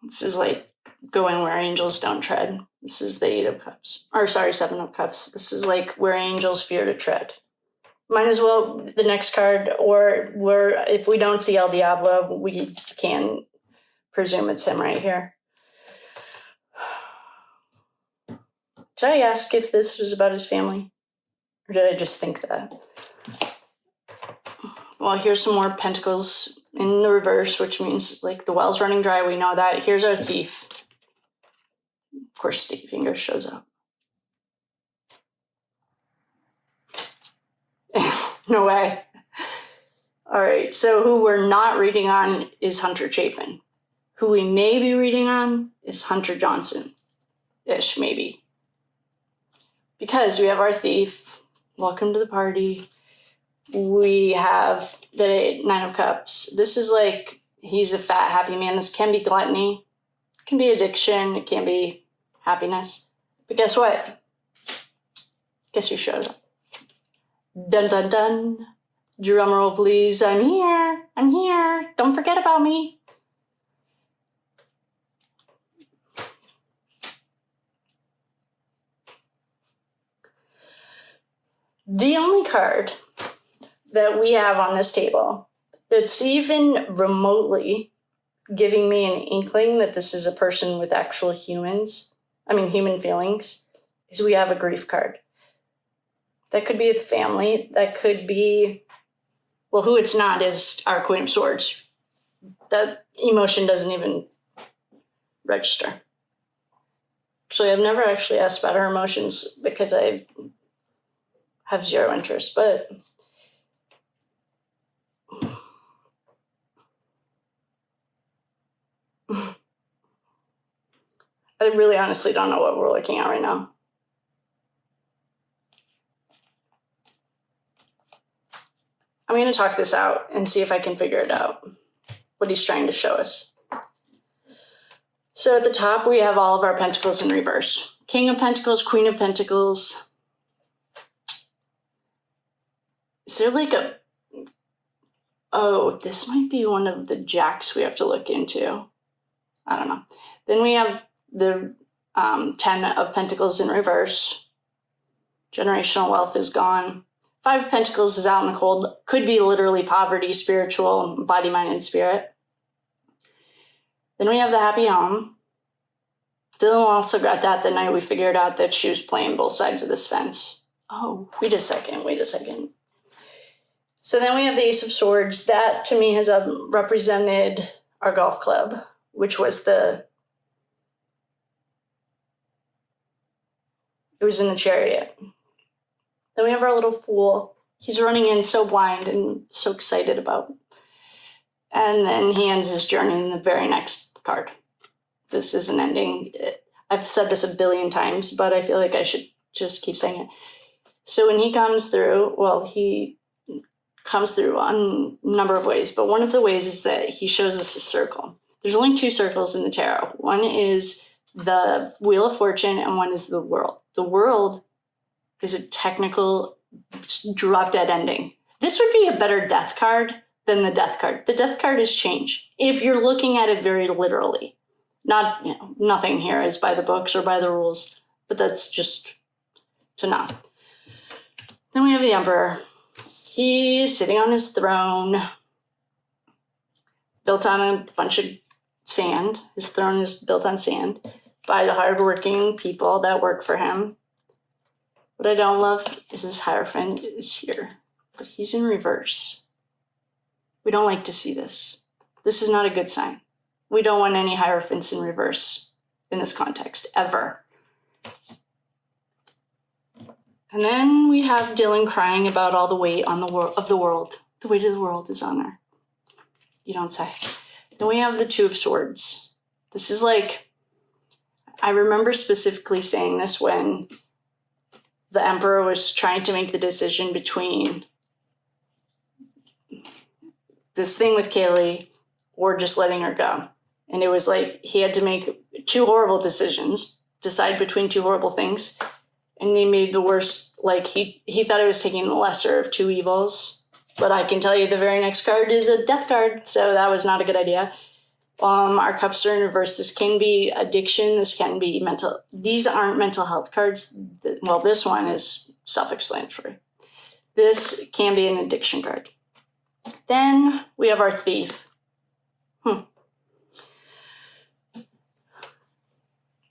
This is like going where angels don't tread. This is the Eight of Cups. Or sorry, Seven of Cups. This is like where angels fear to tread. Might as well the next card, or where if we don't see El Diablo, we can presume it's him right here. Did I ask if this was about his family? Or did I just think that? Well, here's some more Pentacles in the reverse, which means like the well's running dry. We know that. Here's our Thief. Of course, Sticky Fingers shows up. No way. All right, so who we're not reading on is Hunter Chapin. Who we may be reading on is Hunter Johnson-ish, maybe. Because we have our Thief. Welcome to the party. We have the Nine of Cups. This is like, he's a fat, happy man. This can be gluttony. It can be addiction. It can be happiness. But guess what? Guess who showed up? Dun, dun, dun. Drum roll, please. I'm here. I'm here. Don't forget about me. The only card that we have on this table that's even remotely giving me an inkling that this is a person with actual human feelings, is we have a grief card. That could be with family. That could be, well, who it's not is our Queen of Swords. That emotion doesn't even register. Actually, I've never actually asked about her emotions because I have zero interest, but I really honestly don't know what we're looking at right now. I'm going to talk this out and see if I can figure it out, what he's trying to show us. So at the top, we have all of our Pentacles in reverse. King of Pentacles, Queen of Pentacles, Is there like a... Oh, this might be one of the jacks we have to look into. I don't know. Then we have the 10 of Pentacles in reverse. Generational wealth is gone. 5 of Pentacles is out in the cold. Could be literally poverty, spiritual, body, mind, and spirit. Then we have the happy home. Dylan also got that the night we figured out that she was playing both sides of this fence. Oh, wait a second. So then we have the Ace of Swords. That, to me, has represented our golf club, which was it was in the Chariot. Then we have our little Fool. He's running in so blind and so excited about. And then he ends his journey in the very next card. This is an ending. I've said this a billion times, but I feel like I should just keep saying it. So when he comes through, he comes through on a number of ways, but one of the ways is that he shows us a circle. There's only 2 circles in the tarot. One is the Wheel of Fortune and one is the World. The World is a technical drop-dead ending. This would be a better death card than the death card. The death card is change, if you're looking at it very literally. Not, nothing here is by the books or by the rules, but that's just to know. Then we have the Emperor. He's sitting on his throne, built on a bunch of sand. His throne is built on sand by the hardworking people that work for him. What I don't love is his Hierophant is here, but he's in reverse. We don't like to see this. This is not a good sign. We don't want any Hierophants in reverse in this context, ever. And then we have Dylan crying about all the weight on of the world. The weight of the world is on her. You don't say. Then we have the 2 of Swords. This is like, I remember specifically saying this when the Emperor was trying to make the decision between this thing with Kaylee or just letting her go. And it was like he had to make 2 horrible decisions, decide between 2 horrible things. And he made the worst, like he thought he was taking the lesser of 2 evils. But I can tell you the very next card is a death card. So that was not a good idea. Our cups are in reverse. This can be addiction. This can be mental. These aren't mental health cards. Well, this one is self-explanatory. This can be an addiction card. Then we have our Thief.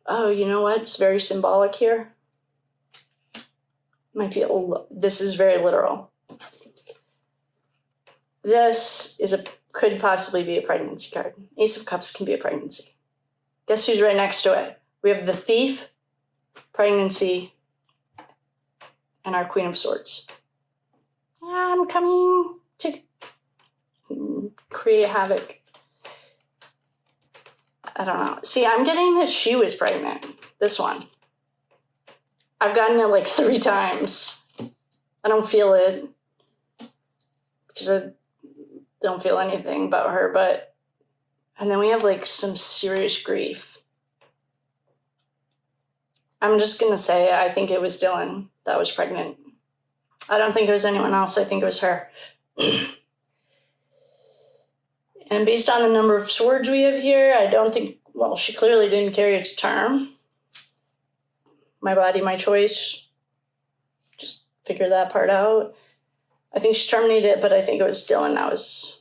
Oh, you know what? It's very symbolic here. Might be this is very literal. This is could possibly be a pregnancy card. Ace of Cups can be a pregnancy. Guess who's right next to it? We have the Thief, pregnancy, and our Queen of Swords. I'm coming to create havoc. I don't know. See, I'm getting that she was pregnant. This one. I've gotten it like 3 times. I don't feel it because I don't feel anything about her, but, and then we have like some serious grief. I'm just going to say, I think it was Dylan that was pregnant. I don't think it was anyone else. I think it was her. And based on the number of swords we have here, I don't think, well, she clearly didn't carry it to term. My body, my choice. Just figure that part out. I think she terminated it, but I think it was Dylan that was.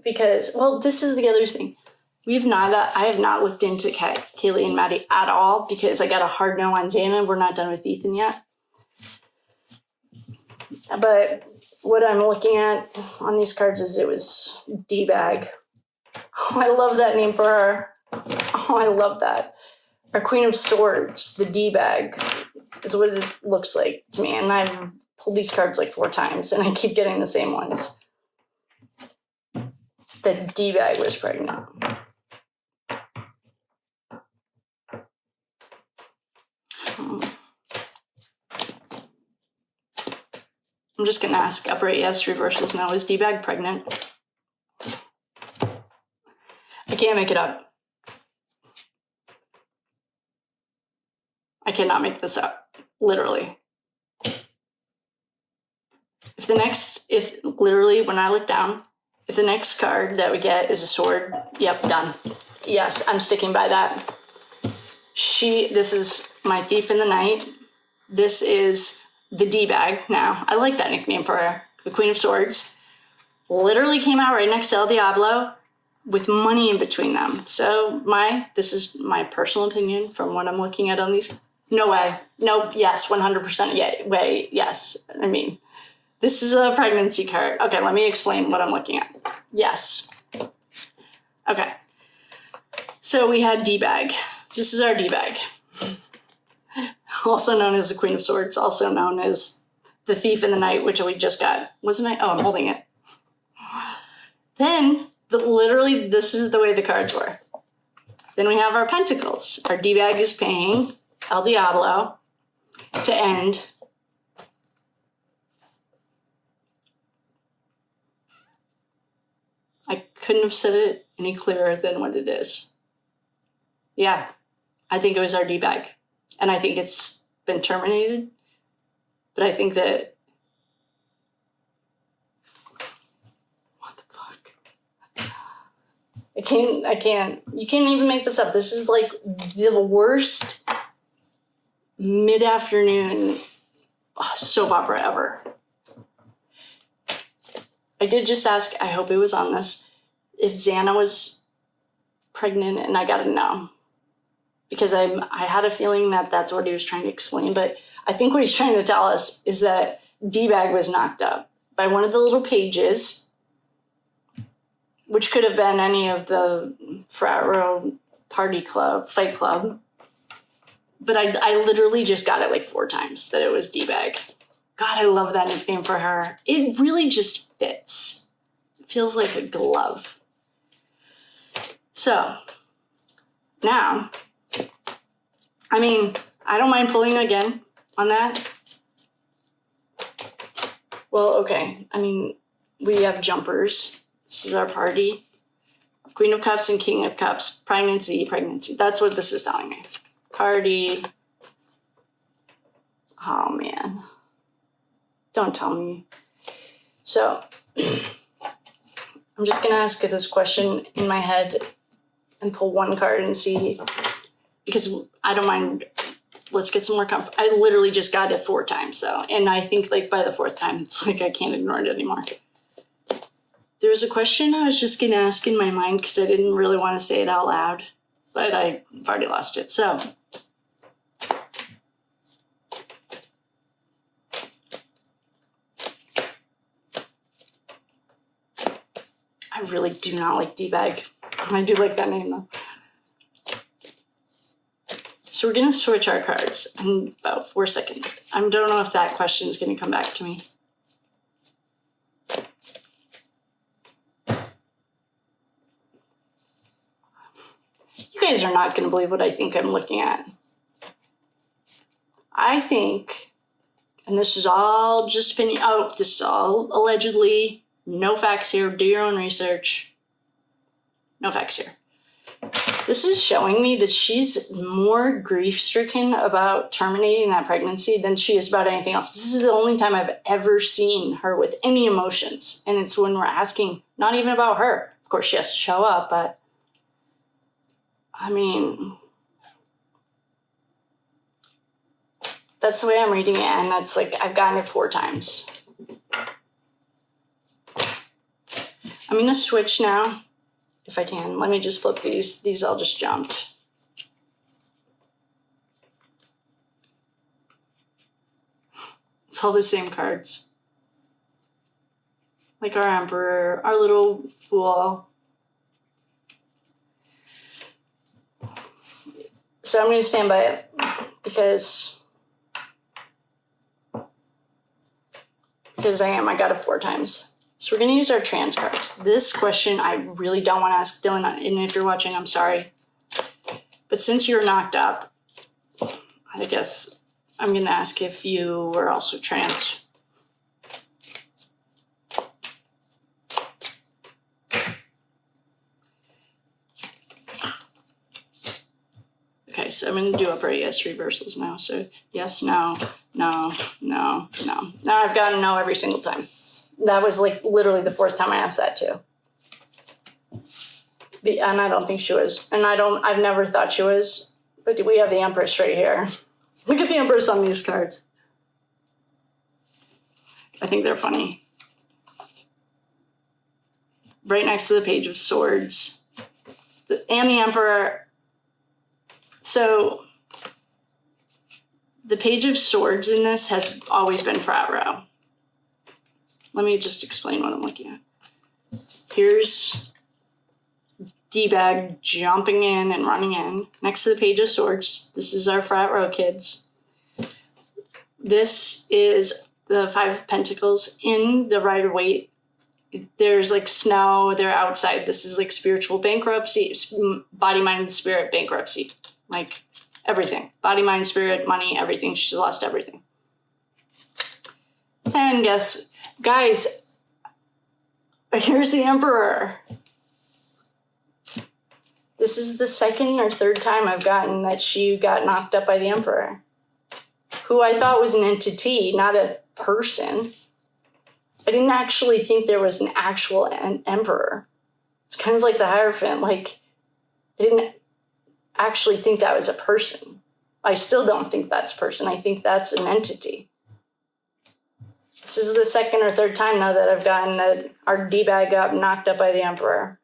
Because, well, this is the other thing. I have not looked into Kaylee and Maddie at all because I got a hard no on Xana. We're not done with Ethan yet. But what I'm looking at on these cards is it was D-Bag. Oh, I love that name for her. Oh, I love that. Our Queen of Swords, the D-Bag, is what it looks like to me. And I've pulled these cards like 4 times, and I keep getting the same ones. The D-Bag was pregnant. I'm just going to ask upright yes, reversals no. Is D-Bag pregnant? I can't make it up. I cannot make this up. Literally. if literally when I look down, if the next card that we get is a sword, yep, done. Yes, I'm sticking by that. This is my thief in the night. This is the D-bag now. I like that nickname for her. The Queen of Swords. Literally came out right next to El Diablo with money in between them. So this is my personal opinion from what I'm looking at on these. No way. Nope. Yes. 100% way. Yes. I mean, this is a pregnancy card. Okay. Let me explain what I'm looking at. Yes. Okay. So we had D-bag. This is our D-bag. Also known as the Queen of Swords. Also known as the Thief in the Night, which we just got. Wasn't I? Oh, I'm holding it. Then, literally, this is the way the cards were. Then we have our Pentacles. Our D-bag is paying El Diablo to end. I couldn't have said it any clearer than what it is. Yeah, I think it was our D-bag. And I think it's been terminated. But I think that... What the fuck? I can't. You can't even make this up. This is like the worst mid-afternoon soap opera ever. I did just ask, I hope it was on this, if Xana was pregnant, and I gotta know. Because I had a feeling that that's what he was trying to explain, but I think what he's trying to tell us is that D-bag was knocked up by one of the little pages, which could have been any of the frat row party club, fight club. But I literally just got it like 4 times that it was D-bag. God, I love that nickname for her. It really just fits. It feels like a glove. So, now, I mean, I don't mind pulling again on that. Well, okay. I mean, we have jumpers. This is our party. Queen of Cups and King of Cups. Pregnancy. That's what this is telling me. Party. Oh, man. Don't tell me. So, I'm just going to ask this question in my head and pull one card and see, because I don't mind. Let's get some more comfort. I literally just got it 4 times, though. And I think, like, by the 4th time, it's like I can't ignore it anymore. There was a question I was just going to ask in my mind because I didn't really want to say it out loud. But I've already lost it. So, I really do not like D-bag. I do like that name, though. So we're going to switch our cards in about 4 seconds. I don't know if that question is going to come back to me. You guys are not going to believe what I think I'm looking at. I think, and this is all just opinion, this is all allegedly, no facts here, do your own research. No facts here. This is showing me that she's more grief-stricken about terminating that pregnancy than she is about anything else. This is the only time I've ever seen her with any emotions. And it's when we're asking, not even about her. Of course, she has to show up, but I mean, that's the way I'm reading it. And that's like, I've gotten it 4 times. I'm going to switch now. If I can, let me just flip these. These all just jumped. It's all the same cards. Like our Emperor, our little Fool. So I'm going to stand by it because I got it 4 times. So we're going to use our trans cards. This question I really don't want to ask Dylan, and if you're watching, I'm sorry. But since you're knocked up, I guess I'm going to ask if you were also trans. Okay, so I'm going to do upright yes reversals now. So yes, no, No. Now I've gotten no every single time. That was like literally the fourth time I asked that too. And I don't think she was. And I've never thought she was. But we have the Empress right here. Look at the Empress on these cards. I think they're funny. Right next to the Page of Swords. And the Emperor. So the Page of Swords in this has always been frat row. Let me just explain what I'm looking at. Here's D-bag jumping in and running in. Next to the Page of Swords, this is our frat row kids. This is the Five of Pentacles in the Rider-Waite. There's like snow, they're outside. This is like spiritual bankruptcy, body, mind, spirit bankruptcy. Like everything. Body, mind, spirit, money, everything. She's lost everything. And guys, here's the Emperor. This is the second or third time I've gotten that she got knocked up by the Emperor, who I thought was an entity, not a person. I didn't actually think there was an actual emperor. It's kind of like the Hierophant. Like, I didn't actually think that was a person. I still don't think that's a person. I think that's an entity. This is the second or third time now that I've gotten that our D-bag got knocked up by the Emperor.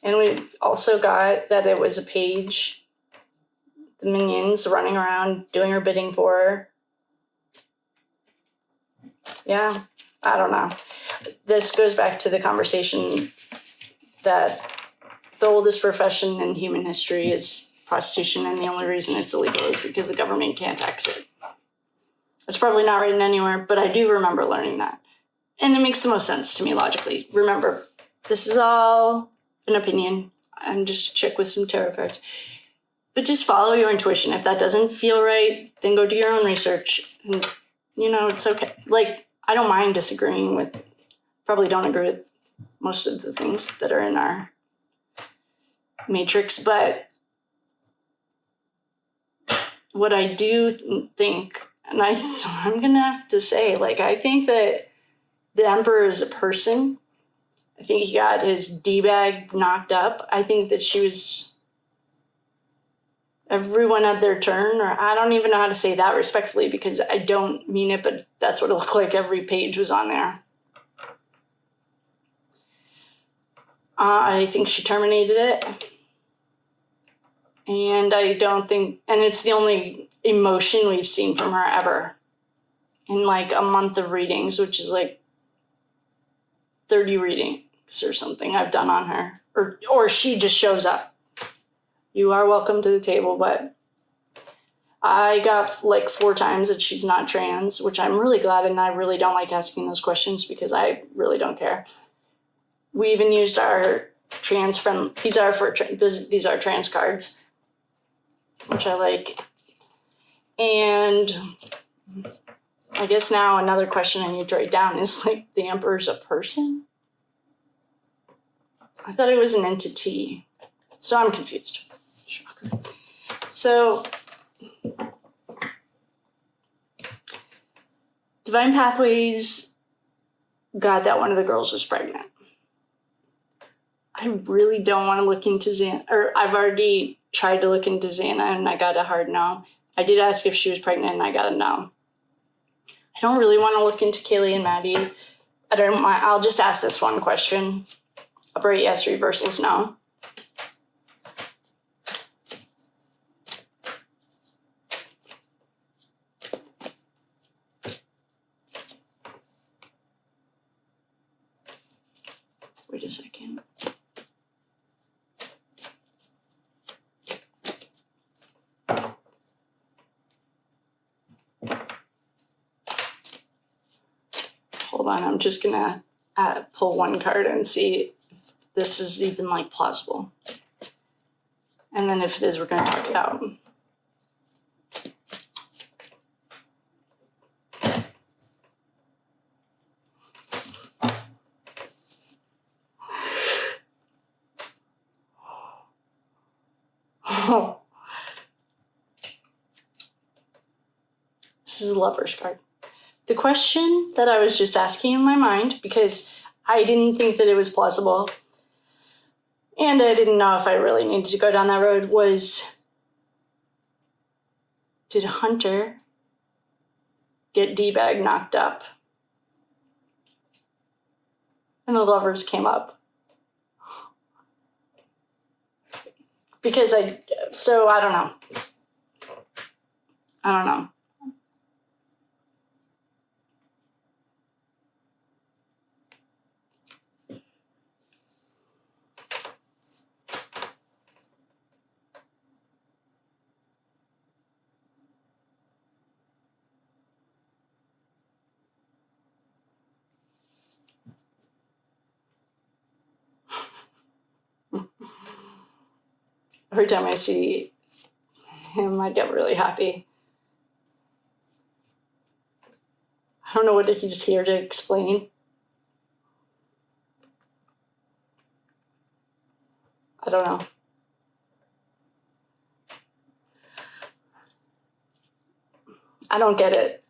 And we also got that it was a page, the minions running around doing her bidding for her. Yeah, I don't know. This goes back to the conversation that the oldest profession in human history is prostitution, and the only reason it's illegal is because the government can't tax it. It's probably not written anywhere, but I do remember learning that. And it makes the most sense to me logically. Remember, this is all an opinion. I'm just a chick with some tarot cards. But just follow your intuition. If that doesn't feel right, then go do your own research. And, it's okay. Like, I don't mind disagreeing with, probably don't agree with most of the things that are in our matrix, but what I do think, and I'm going to have to say, like, I think that the Emperor is a person. I think he got his D-bag knocked up. I think that everyone had their turn, or I don't even know how to say that respectfully because I don't mean it, but that's what it looked like. Every page was on there. I think she terminated it. And I don't think, and it's the only emotion we've seen from her ever in like a month of readings, which is like 30 readings or something I've done on her, or she just shows up. You are welcome to the table, but I got like 4 times that she's not trans, which I'm really glad, and I really don't like asking those questions because I really don't care. We even used our trans friend. These are trans cards, which I like. And I guess now another question I need to write down is like, the Emperor's a person? I thought it was an entity. So I'm confused. Shocker. So Divine Pathways got that one of the girls was pregnant. I really don't want to look into Xana, or I've already tried to look into Xana and I got a hard no. I did ask if she was pregnant and I got a no. I don't really want to look into Kaylee and Maddie. I don't mind. I'll just ask this one question. Upright yes, reversals no. Wait a second. Hold on, I'm just gonna pull one card and see if this is even like plausible. And then if it is, we're gonna talk it out. Oh. This is a Lover's card. The question that I was just asking in my mind, because I didn't think that it was plausible, and I didn't know if I really needed to go down that road, was, did Hunter get D-bag knocked up? And the Lovers came up. Because I don't know. I don't know. Every time I see him, I get really happy. I don't know what he's here to explain. I don't know. I don't get it.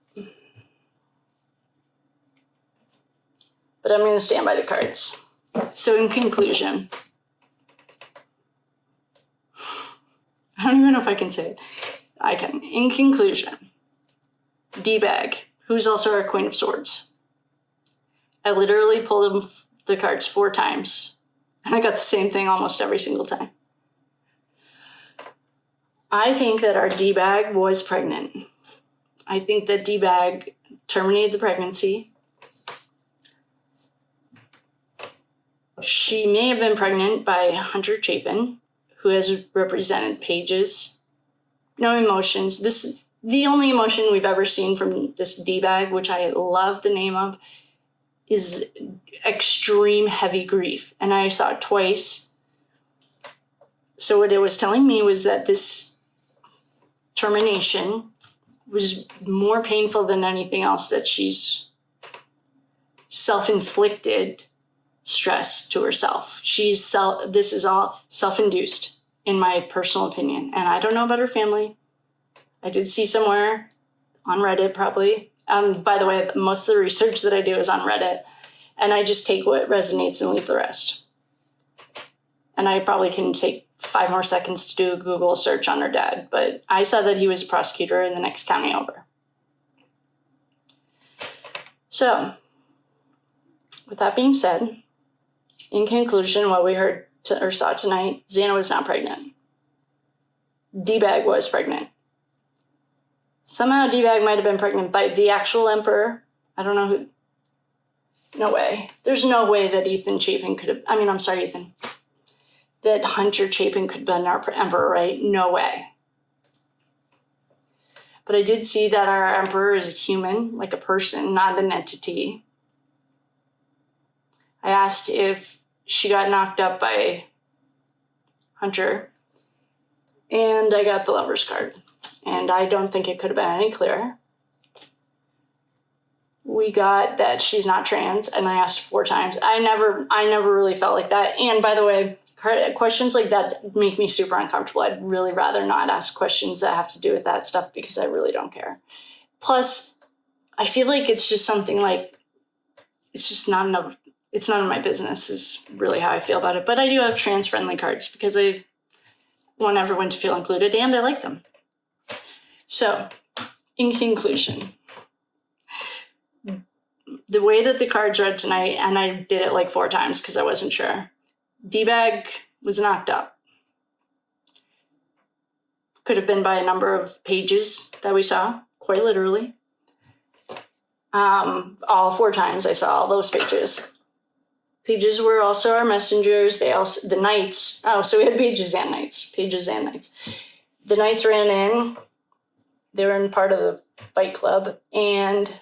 But I'm going to stand by the cards. So in conclusion, I don't even know if I can say it. I can. In conclusion, D-bag, who's also our Queen of Swords. I literally pulled the cards 4 times, and I got the same thing almost every single time. I think that our D-bag was pregnant. I think that D-bag terminated the pregnancy. She may have been pregnant by Hunter Chapin, who has represented pages, no emotions. This, the only emotion we've ever seen from this D-bag, which I love the name of, is extreme heavy grief. And I saw it twice. So what it was telling me was that this termination was more painful than anything else, that she's self-inflicted stress to herself. This is all self-induced, in my personal opinion. And I don't know about her family. I did see somewhere on Reddit, probably. By the way, most of the research that I do is on Reddit, and I just take what resonates and leave the rest. And I probably can take 5 more seconds to do a Google search on her dad, but I saw that he was a prosecutor in the next county over. So, with that being said, in conclusion, what we heard or saw tonight, Xana was not pregnant. D-bag was pregnant. Somehow D-bag might have been pregnant by the actual emperor. I don't know who. No way. There's no way that Ethan Chapin could have, Ethan. That Hunter Chapin could have been our emperor, right? No way. But I did see that our emperor is a human, like a person, not an entity. I asked if she got knocked up by Hunter, and I got the Lover's card. And I don't think it could have been any clearer. We got that she's not trans, and I asked 4 times. I never really felt like that. And by the way, questions like that make me super uncomfortable. I'd really rather not ask questions that have to do with that stuff, because I really don't care. Plus, I feel like it's just something like, it's none of my business is really how I feel about it. But I do have trans-friendly cards because I want everyone to feel included, and I like them. So, in conclusion, the way that the cards read tonight, and I did it like 4 times because I wasn't sure, D-bag was knocked up. Could have been by a number of pages that we saw, quite literally. All 4 times I saw all those pages. Pages were also our messengers. The knights. Oh, so we had pages and knights. Pages and knights. The knights ran in. They were in part of the fight club, and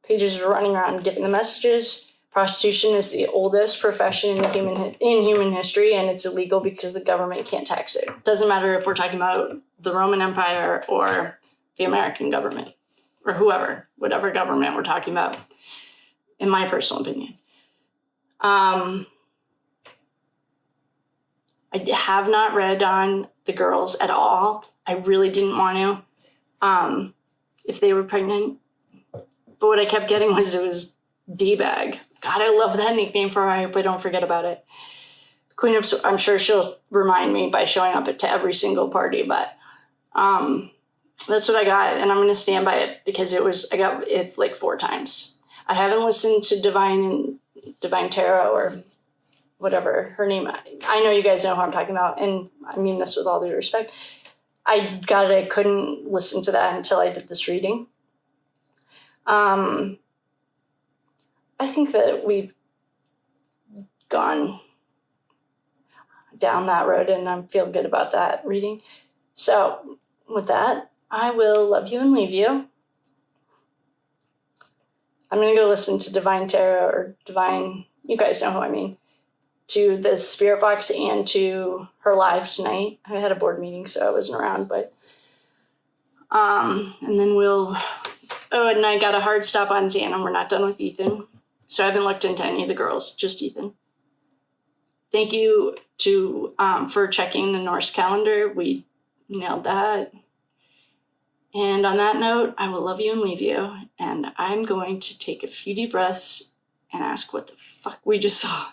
pages were running around giving the messages. Prostitution is the oldest profession in human history, and it's illegal because the government can't tax it. Doesn't matter if we're talking about the Roman Empire or the American government, or whatever government we're talking about, in my personal opinion. I have not read on the girls at all. I really didn't want to, if they were pregnant. But what I kept getting was it was D-Bag. God, I love that nickname for her. I hope I don't forget about it. Queen of Swords, I'm sure she'll remind me by showing up to every single party, but that's what I got, and I'm going to stand by it because I got it like 4 times. I haven't listened to Divine Tarot or whatever her name. I know you guys know who I'm talking about, and I mean this with all due respect. I couldn't listen to that until I did this reading. I think that we've gone down that road, and I feel good about that reading. So with that, I will love you and leave you. I'm going to go listen to Divine Tarot or Divine, you guys know who I mean, to the Spirit Box and to her live tonight. I had a board meeting, so I wasn't around, but, and then and I got a hard stop on Xana. We're not done with Ethan. So I haven't looked into any of the girls, just Ethan. Thank you for checking the Norse calendar. We nailed that. And on that note, I will love you and leave you. And I'm going to take a few deep breaths and ask what the fuck we just saw.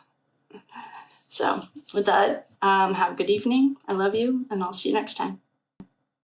So with that, have a good evening. I love you, and I'll see you next time.